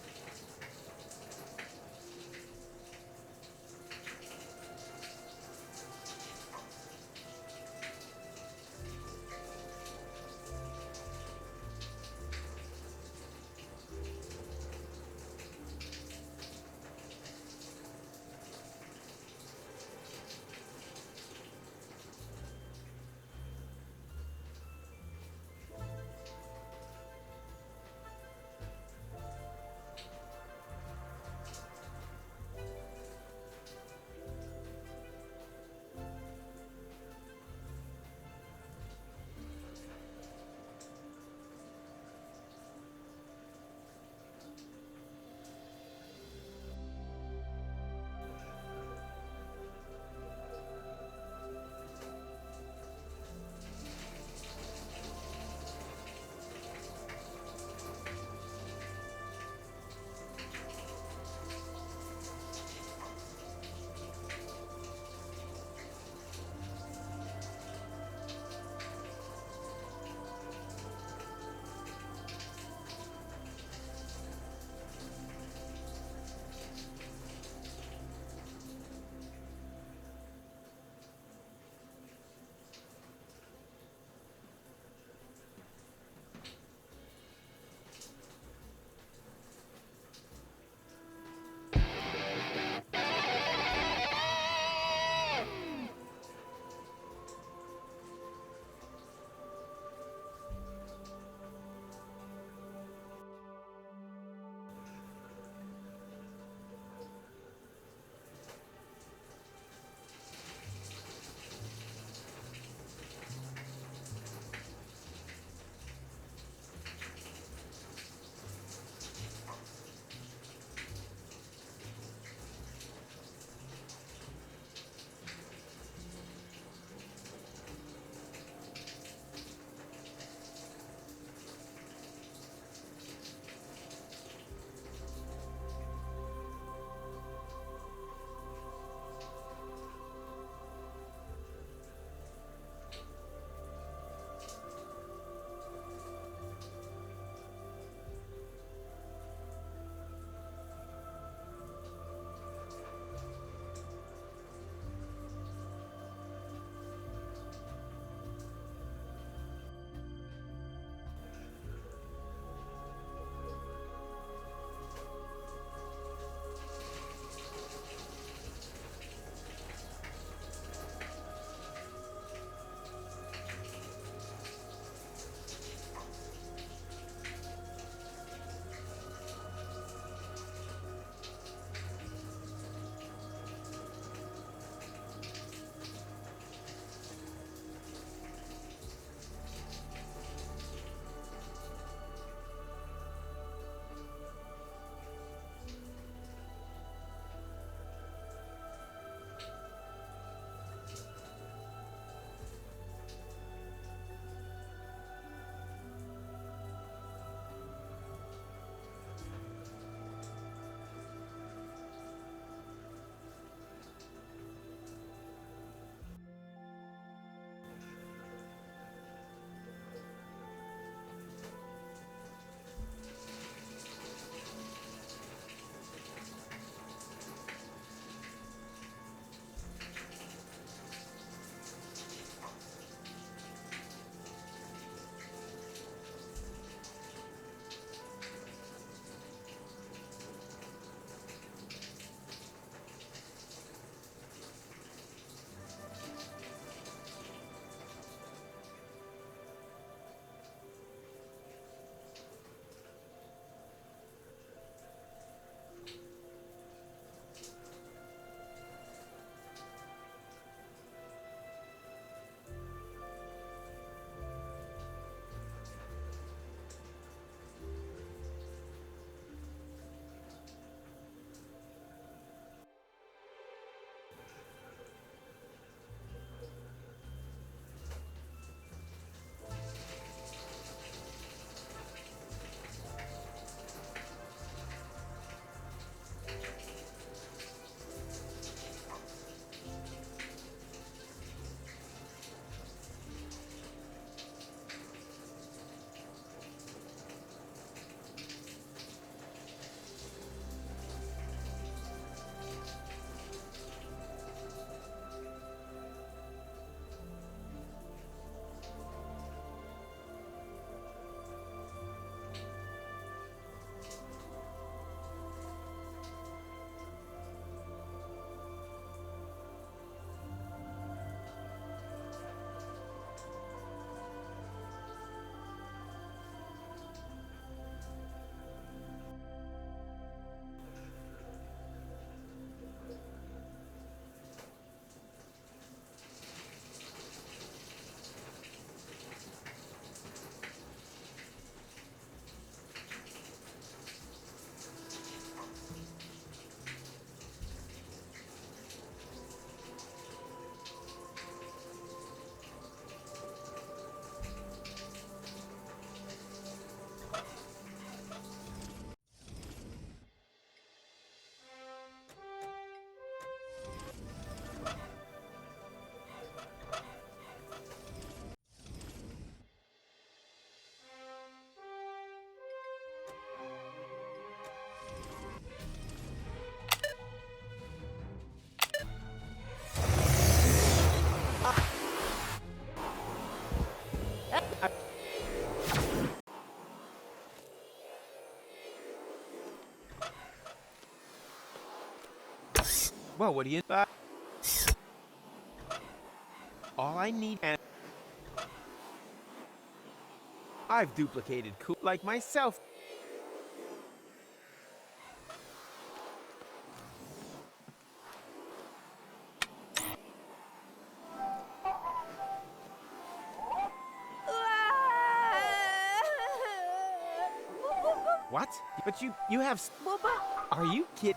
Well, what do you... all I need and... I've duplicated cool like myself. What? But you have... Are you kidding?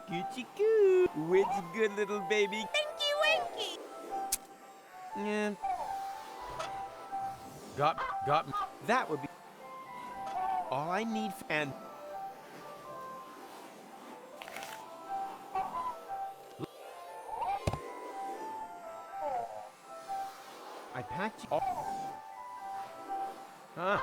Gucci goo. Which good little baby. Winky winky. Yeah. Got me. That would be all I need and I packed you all. Huh.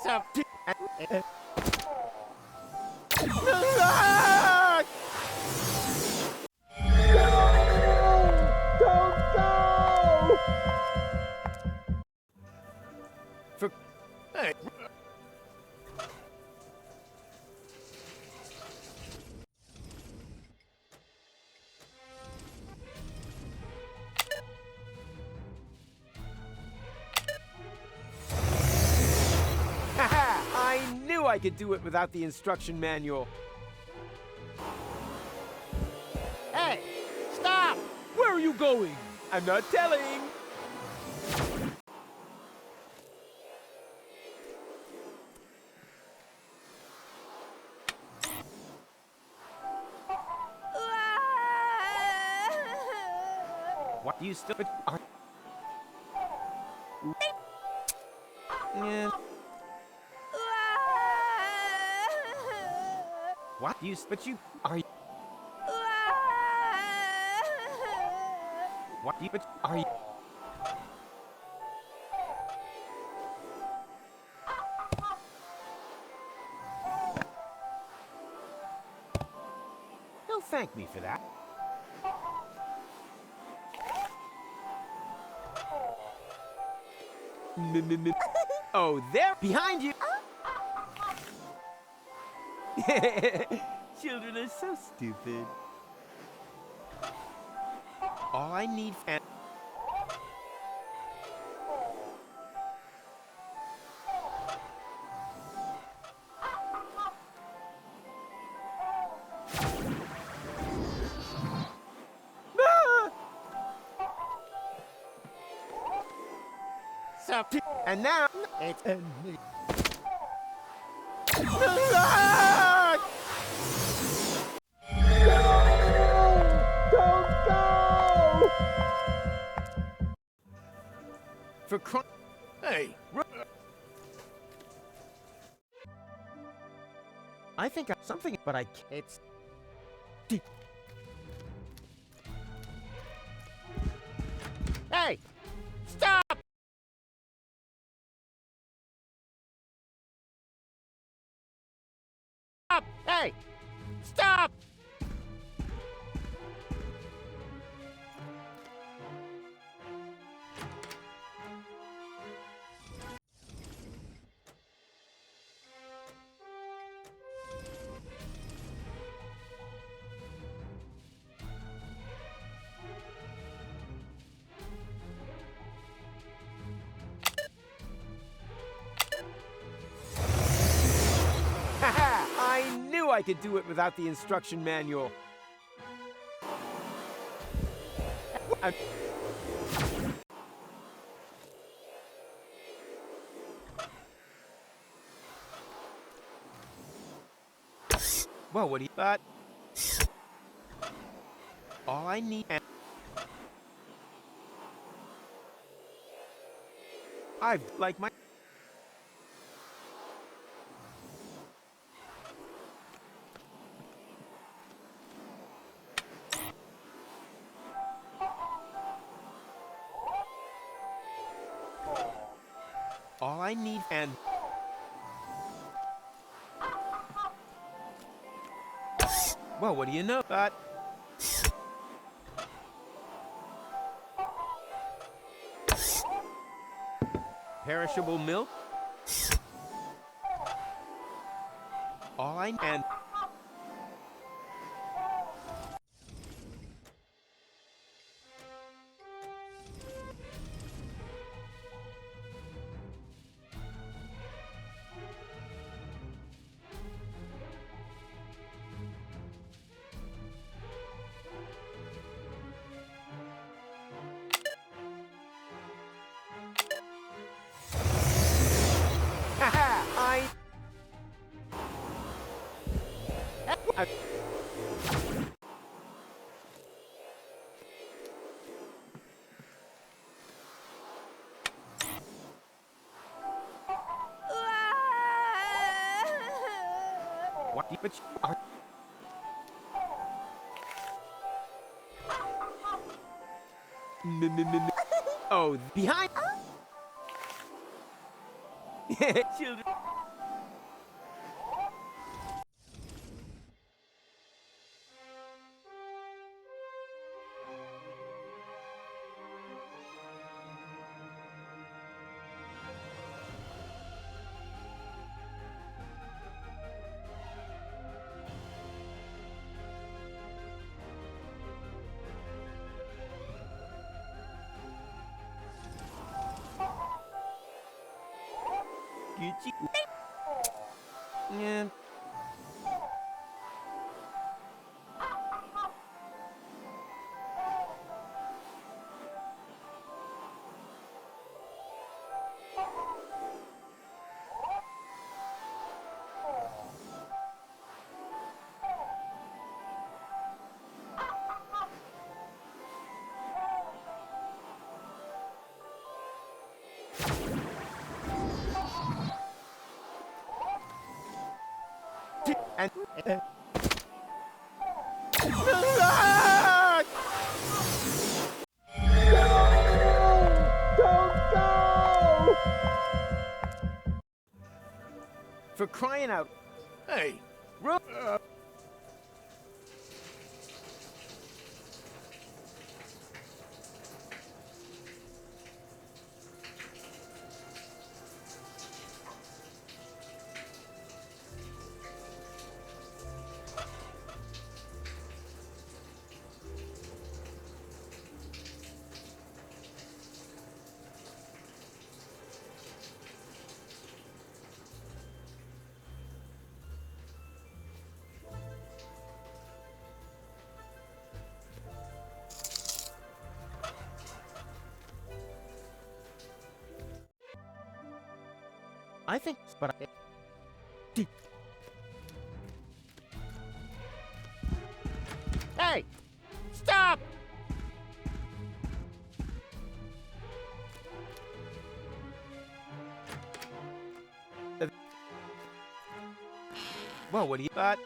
So, Don't go! For hey. I knew I could do it without the instruction manual. hey, stop! Where are you going? I'm not telling. What you still are? Yeah. What you? But you are. What you? But are you? He'll thank me for that. Oh, there, behind you. Children are so stupid. All I need and So, and now it's And me. Don't go! for hey. I think I'm something, but I can't. it's hey, stop! Stop! Hey, stop! I knew I could do it without the instruction manual. Well, what do you thought? All I need and I've like my all I need and well, what do you know? Perishable milk? All I and what? But oh, behind. Children. Yeah. And Don't go! for crying out. Hey, I think, but Hey! Stop! well, what do you thought?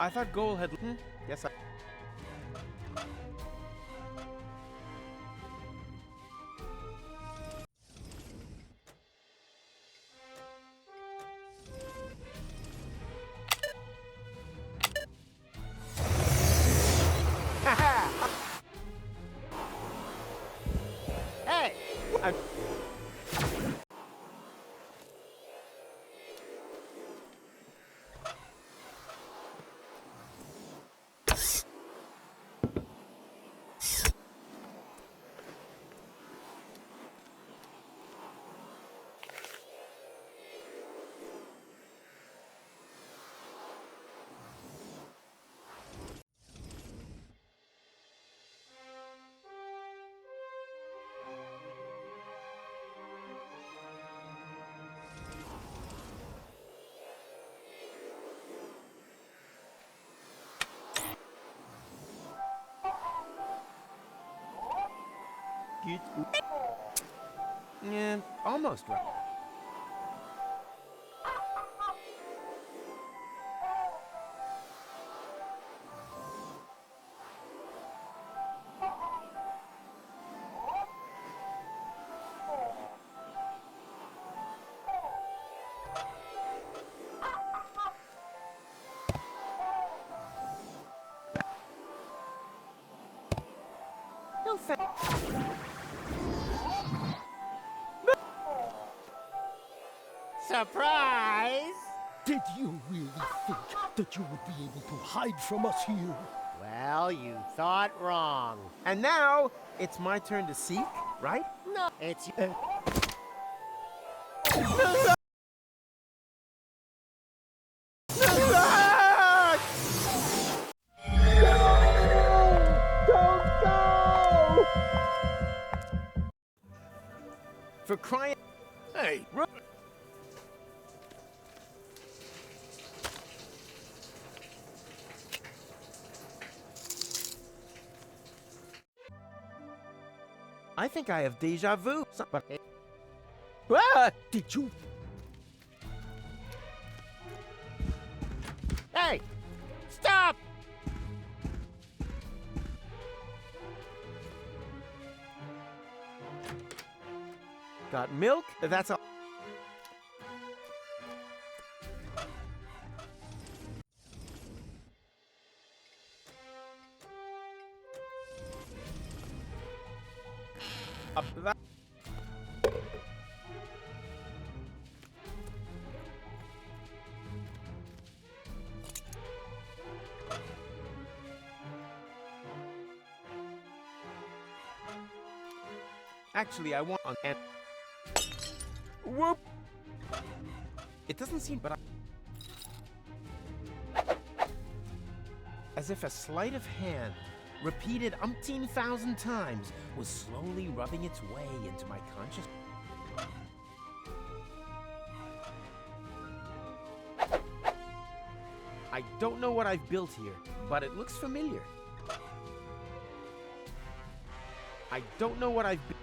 I thought Goal had. Yes, I. Hey! Yeah, almost right. thank. Surprise! Did you really think that you would be able to hide from us here? Well, you thought wrong. And now it's my turn to seek, right? No, it's Don't go! For crying. Hey, I think I have deja vu. But Did you? Hey! Stop! got milk? That's all. That. Actually, I want on and whoop. It doesn't seem, but as if a sleight of hand, repeated umpteen thousand times, was slowly rubbing its way into my conscious. I don't know what I've built here, but it looks familiar. I don't know what I've built.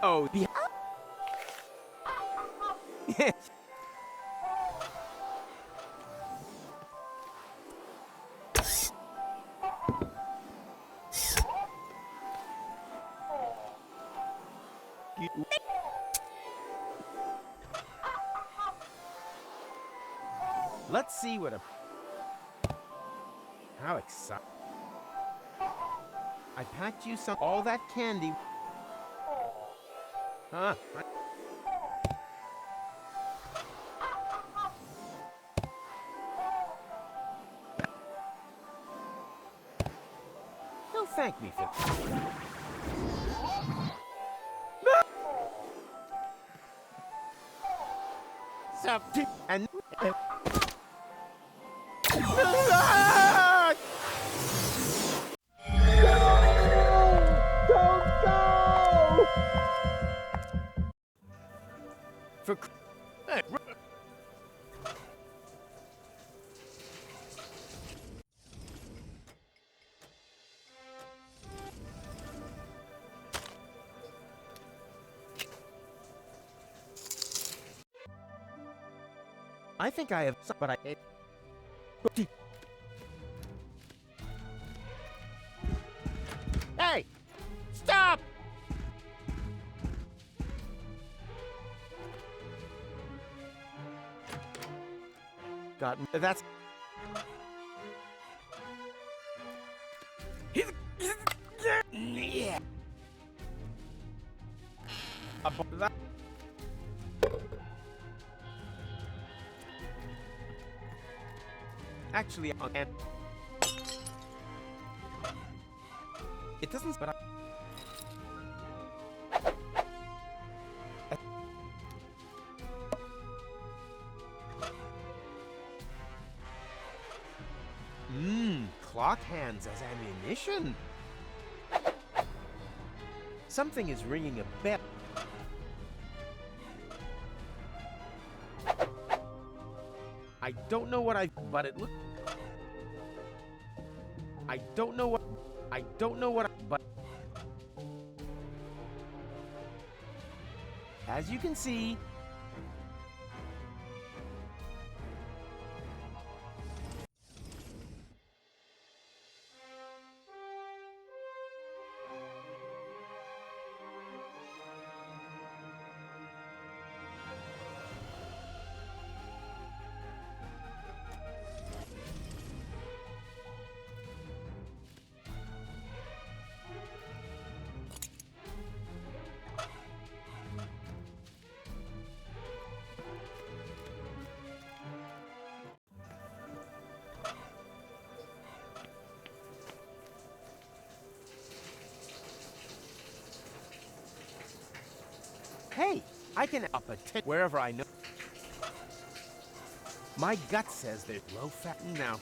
Oh, the. Let's see what a. How exciting. I packed you some. All that candy. Huh? Don't thank me for. And. Don't go! For. I think I have some, but I. Hey! Stop! Got that's. Yeah. That. Actually, it doesn't. But clock hands as ammunition. Something is ringing a bell. I don't know what but it look. I don't know what, but as you can see, hey, I can up a tit wherever I know. My gut says they're low fat now.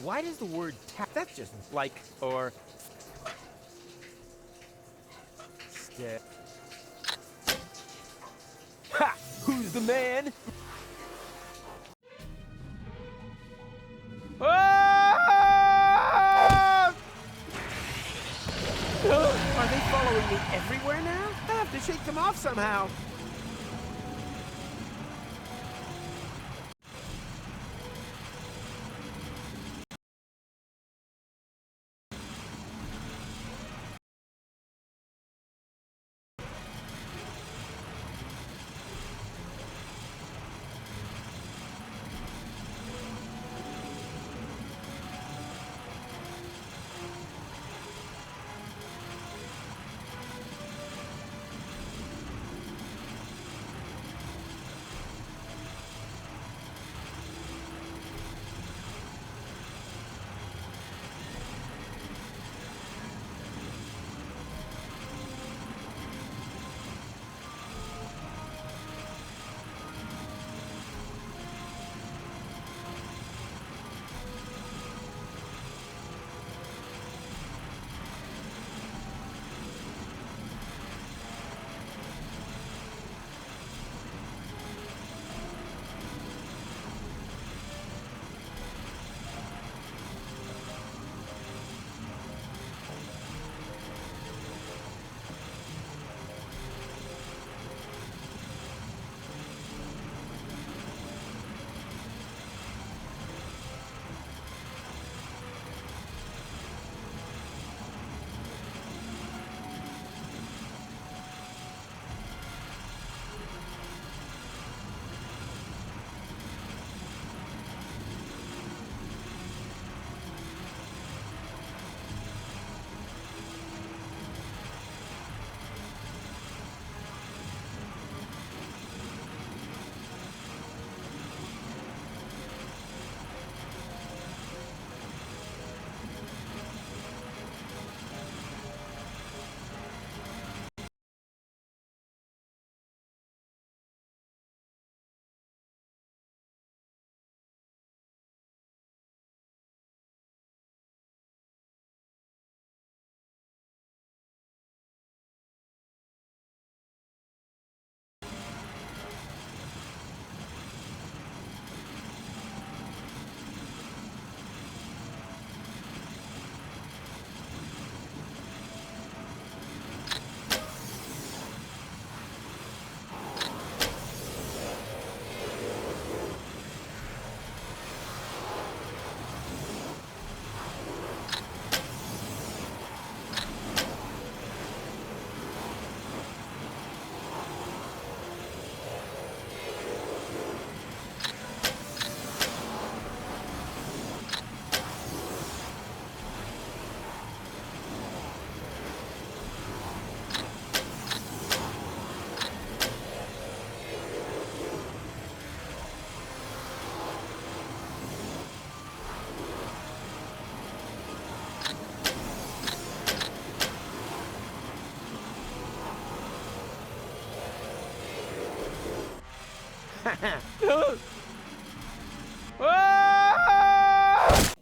Why does the word tap? That's just like or step. Ha! Who's the man? Ah! Are they following me everywhere now? I have to shake them off somehow.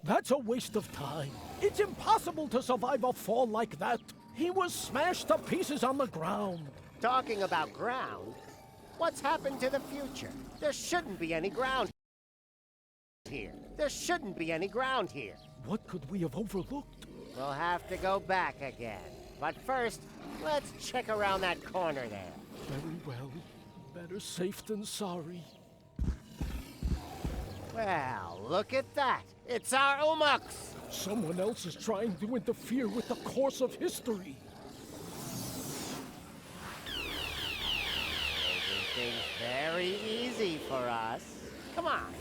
That's a waste of time. It's impossible to survive a fall like that. He was smashed to pieces on the ground. Talking about ground, what's happened to the future? There shouldn't be any ground here. There shouldn't be any ground here. What could we have overlooked? We'll have to go back again. But first, let's check around that corner there. Very well. Better safe than sorry. Well, look at that. It's our Umux. Someone else is trying to interfere with the course of history. Making things very easy for us. Come on.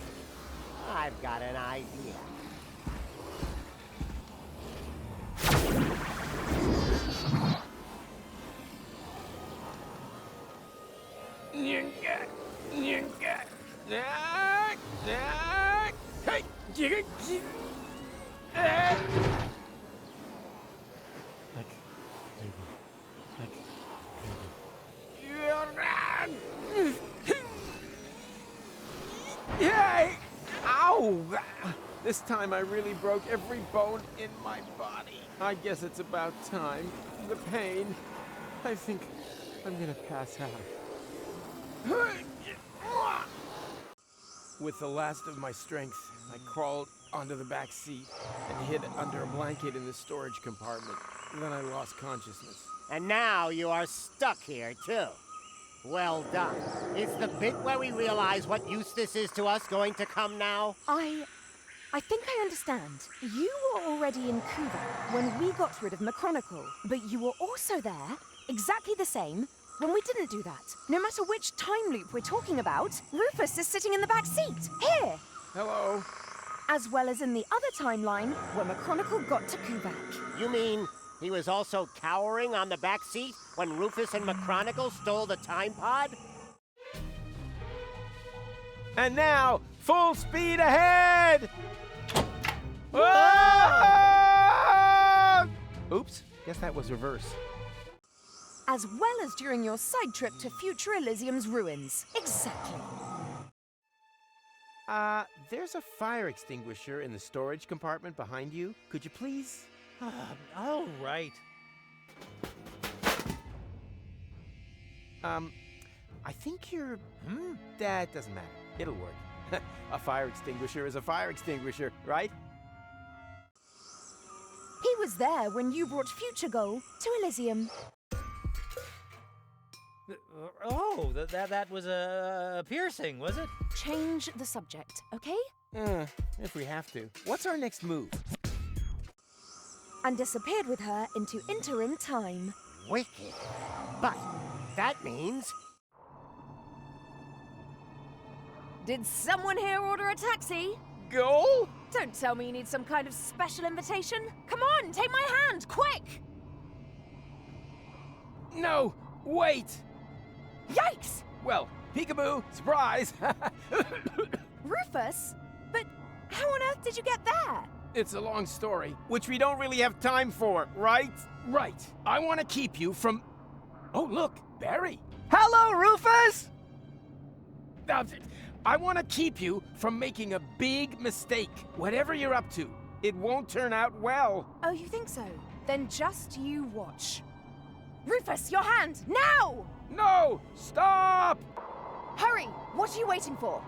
I've got an idea. Yay! Ow! This time I really broke every bone in my body. I guess it's about time. The pain. I think I'm gonna pass out. With the last of my strength, I crawled onto the back seat and hid under a blanket in the storage compartment. Then I lost consciousness. And now you are stuck here, too. Well done. Is the bit where we realize what use this is to us going to come now? I think I understand. You were already in Kuvak when we got rid of Machronicle, but you were also there, exactly the same, when we didn't do that. No matter which time loop we're talking about, Rufus is sitting in the back seat, here! Hello? As well as in the other timeline, where Machronicle got to Kuvak. You mean he was also cowering on the back seat when Rufus and Machronicle stole the time pod? And now, full speed ahead! Ah! Oops, guess that was reverse. As well as during your side trip to future Elysium's ruins. Exactly. There's a fire extinguisher in the storage compartment behind you. Could you please? All right. I think you're... That doesn't matter. It'll work. A fire extinguisher is a fire extinguisher, right? He was there when you brought Future Goal to Elysium. Oh, that was a piercing, was it? Change the subject, okay? If we have to. What's our next move? And disappeared with her into interim time. Wicked. But that means... Did someone here order a taxi? Goal? Don't tell me you need some kind of special invitation. Come on, take my hand, quick! No, wait! Yikes! Well, peekaboo, surprise! Rufus? But how on earth did you get there? It's a long story, which we don't really have time for, right? Right. I want to keep you from... Oh, look, Barry. Hello, Rufus! I want to keep you from making a big mistake. Whatever you're up to, it won't turn out well. Oh, you think so? Then just you watch. Rufus, your hand, now! No! Stop! Hurry! What are you waiting for?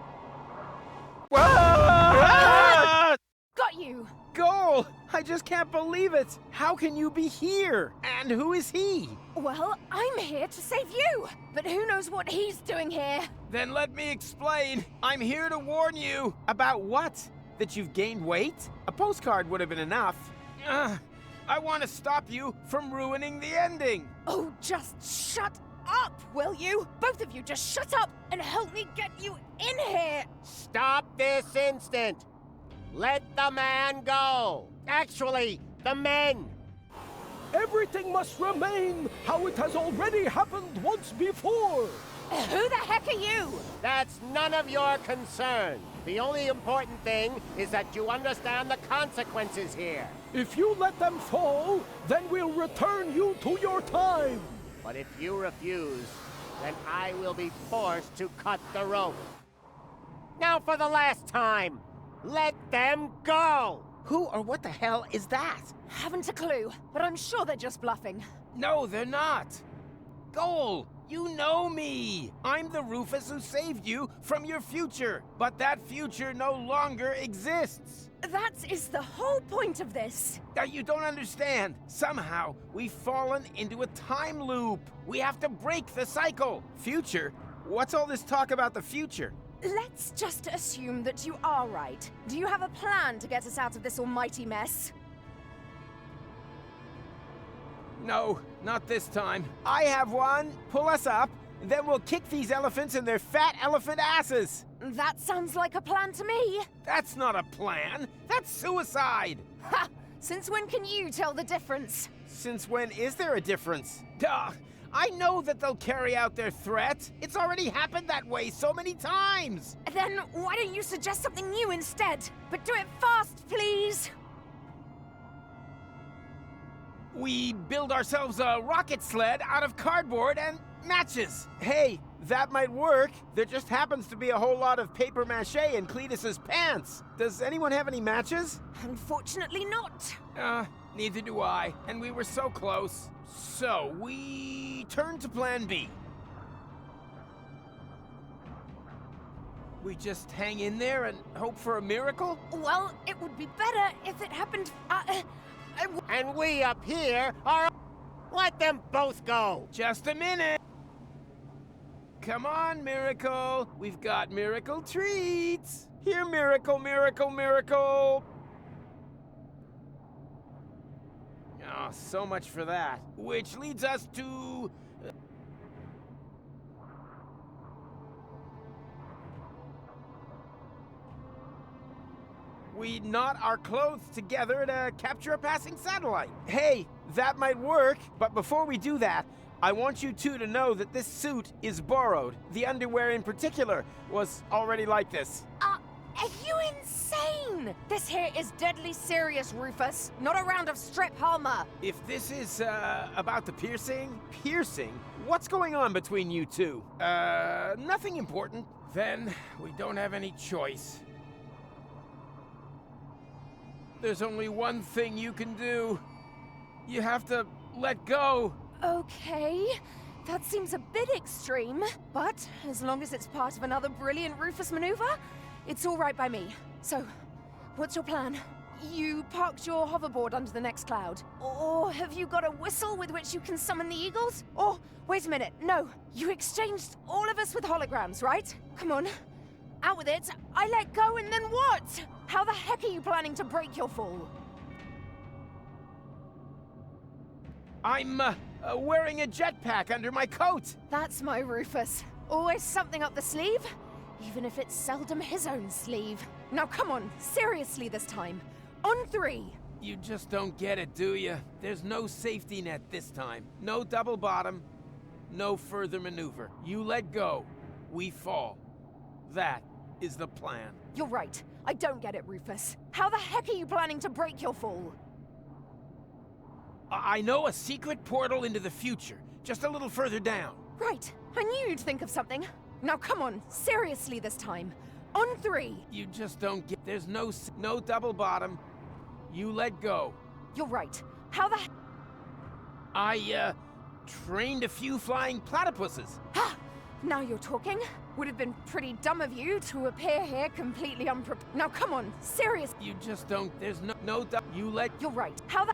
Ah! Got you! Goal! I just can't believe it! How can you be here? And who is he? Well, I'm here to save you! But who knows what he's doing here? Then let me explain. I'm here to warn you. About what? That you've gained weight? A postcard would have been enough. I want to stop you from ruining the ending. Oh, just shut up, will you? Both of you just shut up and help me get you in here! Stop this instant! Let the man go! Actually, the men! Everything must remain how it has already happened once before! Who the heck are you? That's none of your concern. The only important thing is that you understand the consequences here. If you let them fall, then we'll return you to your time. But if you refuse, then I will be forced to cut the rope. Now for the last time, let them go! Who or what the hell is that? Haven't a clue, but I'm sure they're just bluffing. No, they're not. Goal, you know me. I'm the Rufus who saved you from your future, but that future no longer exists. That is the whole point of this. You don't understand. Somehow, we've fallen into a time loop. We have to break the cycle. Future? What's all this talk about the future? Let's just assume that you are right. Do you have a plan to get us out of this almighty mess? No, not this time. I have one. Pull us up, then we'll kick these elephants in their fat elephant asses. That sounds like a plan to me. That's not a plan. That's suicide. Ha! Since when can you tell the difference? Since when is there a difference? Duh! I know that they'll carry out their threat. It's already happened that way so many times. Then why don't you suggest something new instead? But do it fast, please. We build ourselves a rocket sled out of cardboard and matches. Hey, that might work. There just happens to be a whole lot of paper mache in Cletus's pants. Does anyone have any matches? Unfortunately not. Neither do I. And we were so close. So, we turn to plan B. We just hang in there and hope for a miracle? Well, it would be better if it happened, And we up here are... Let them both go! Just a minute! Come on, Miracle! We've got miracle treats! Here, Miracle, Miracle, Miracle! Oh, so much for that. Which leads us to... We knot our clothes together to capture a passing satellite. Hey, that might work, but before we do that, I want you two to know that this suit is borrowed. The underwear in particular was already like this. Are you insane? This here is deadly serious, Rufus. Not a round of strip Halma. If this is, about the piercing? Piercing? What's going on between you two? Nothing important. Then we don't have any choice. There's only one thing you can do. You have to let go. Okay, that seems a bit extreme, but as long as it's part of another brilliant Rufus maneuver, it's all right by me. So, what's your plan? You parked your hoverboard under the next cloud. Or have you got a whistle with which you can summon the eagles? Or, wait a minute, no. You exchanged all of us with holograms, right? Come on, out with it. I let go and then what? How the heck are you planning to break your fall? I'm, wearing a jetpack under my coat. That's my Rufus. Always something up the sleeve, even if it's seldom his own sleeve. Now come on, seriously this time. On 3. You just don't get it, do you? There's no safety net this time. No double bottom, no further maneuver. You let go, we fall. That is the plan. You're right. I don't get it, Rufus. How the heck are you planning to break your fall? I know a secret portal into the future, just a little further down. Right. I knew you'd think of something. Now come on, seriously this time. On 3. You just don't get... There's no double bottom. You let go. You're right. How the... I, trained a few flying platypuses. Ha! Now you're talking. Would have been pretty dumb of you to appear here completely unprepared. Now come on, serious. You just don't... There's no doubt. You let... You're right. How the...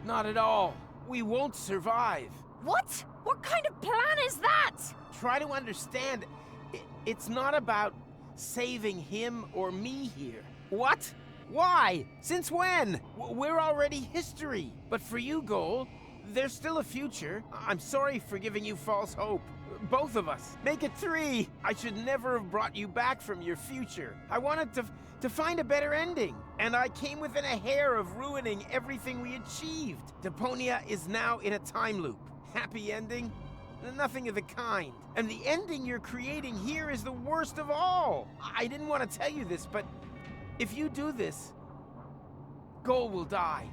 Not at all. We won't survive. What? What kind of plan is that? Try to understand. It's not about saving him or me here. What? Why? Since when? We're already history. But for you, Goal, there's still a future. I'm sorry for giving you false hope. Both of us. Make it 3. I should never have brought you back from your future. I wanted to find a better ending. And I came within a hair of ruining everything we achieved. Deponia is now in a time loop. Happy ending? Nothing of the kind. And the ending you're creating here is the worst of all. I didn't want to tell you this, but if you do this, Goal will die.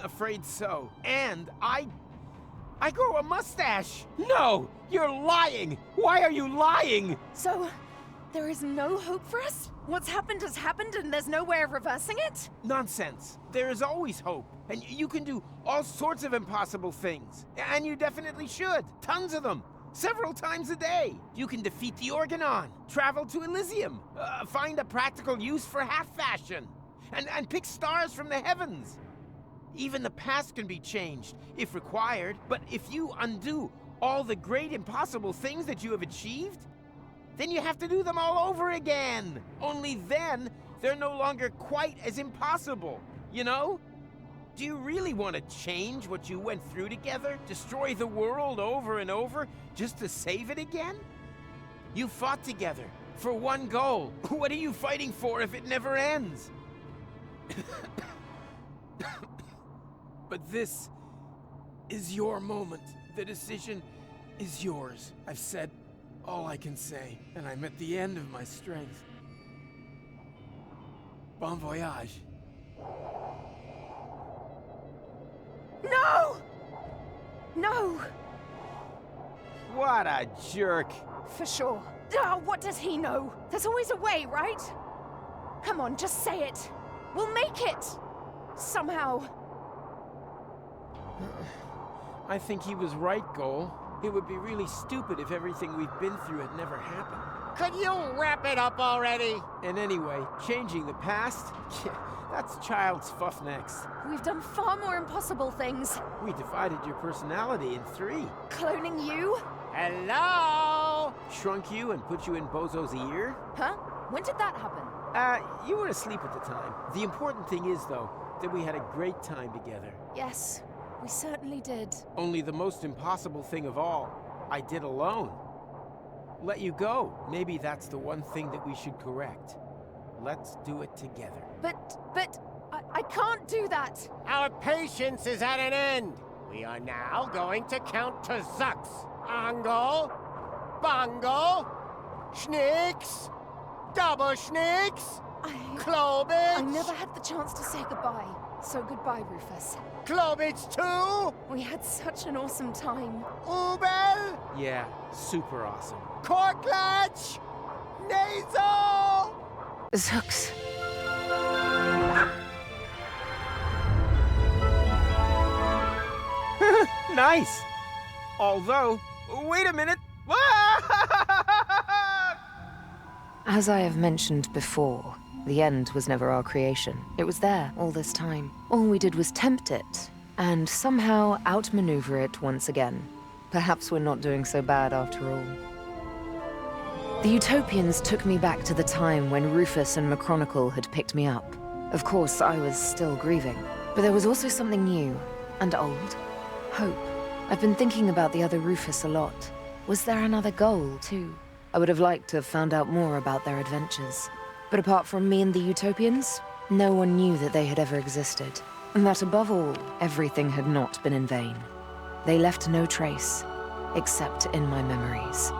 Afraid so. And I grow a mustache. No, you're lying. Why are you lying? So, there is no hope for us? What's happened has happened and there's no way of reversing it? Nonsense. There is always hope. And you can do all sorts of impossible things. And you definitely should. Tons of them. Several times a day. You can defeat the Organon, travel to Elysium, find a practical use for half-fashion, and pick stars from the heavens. Even the past can be changed, if required. But if you undo all the great impossible things that you have achieved, then you have to do them all over again. Only then, they're no longer quite as impossible, you know? Do you really want to change what you went through together? Destroy the world over and over just to save it again? You fought together for one goal. What are you fighting for if it never ends? But this is your moment. The decision is yours. I've said all I can say, and I'm at the end of my strength. Bon voyage. No! No! What a jerk. For sure. Oh, what does he know? There's always a way, right? Come on, just say it. We'll make it! Somehow. I think he was right, Goal. It would be really stupid if everything we've been through had never happened. Could you wrap it up already? And anyway, changing the past? That's child's fuff next. We've done far more impossible things. We divided your personality in 3. Cloning you? Hello? Shrunk you and put you in Bozo's ear? Huh? When did that happen? You were asleep at the time. The important thing is, though, that we had a great time together. Yes, we certainly did. Only the most impossible thing of all, I did alone. Let you go. Maybe that's the one thing that we should correct. Let's do it together. But I can't do that. Our patience is at an end. We are now going to count to Zux. Angle, Bongo, Schnicks, Double Schnicks, Klobitz. I never had the chance to say goodbye. So goodbye, Rufus. Klobitz 2. We had such an awesome time. Ubel. Yeah, super awesome. Korklatch. Nasal. Zux. Nice! Although, wait a minute! As I have mentioned before, the end was never our creation. It was there all this time. All we did was tempt it, and somehow outmaneuver it once again. Perhaps we're not doing so bad after all. The Utopians took me back to the time when Rufus and McChronicle had picked me up. Of course, I was still grieving, but there was also something new and old. Hope. I've been thinking about the other Rufus a lot. Was there another goal, too? I would have liked to have found out more about their adventures. But apart from me and the Utopians, no one knew that they had ever existed. And that above all, everything had not been in vain. They left no trace, except in my memories.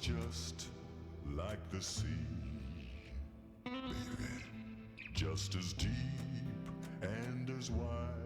Just like the sea, baby, just as deep and as wide.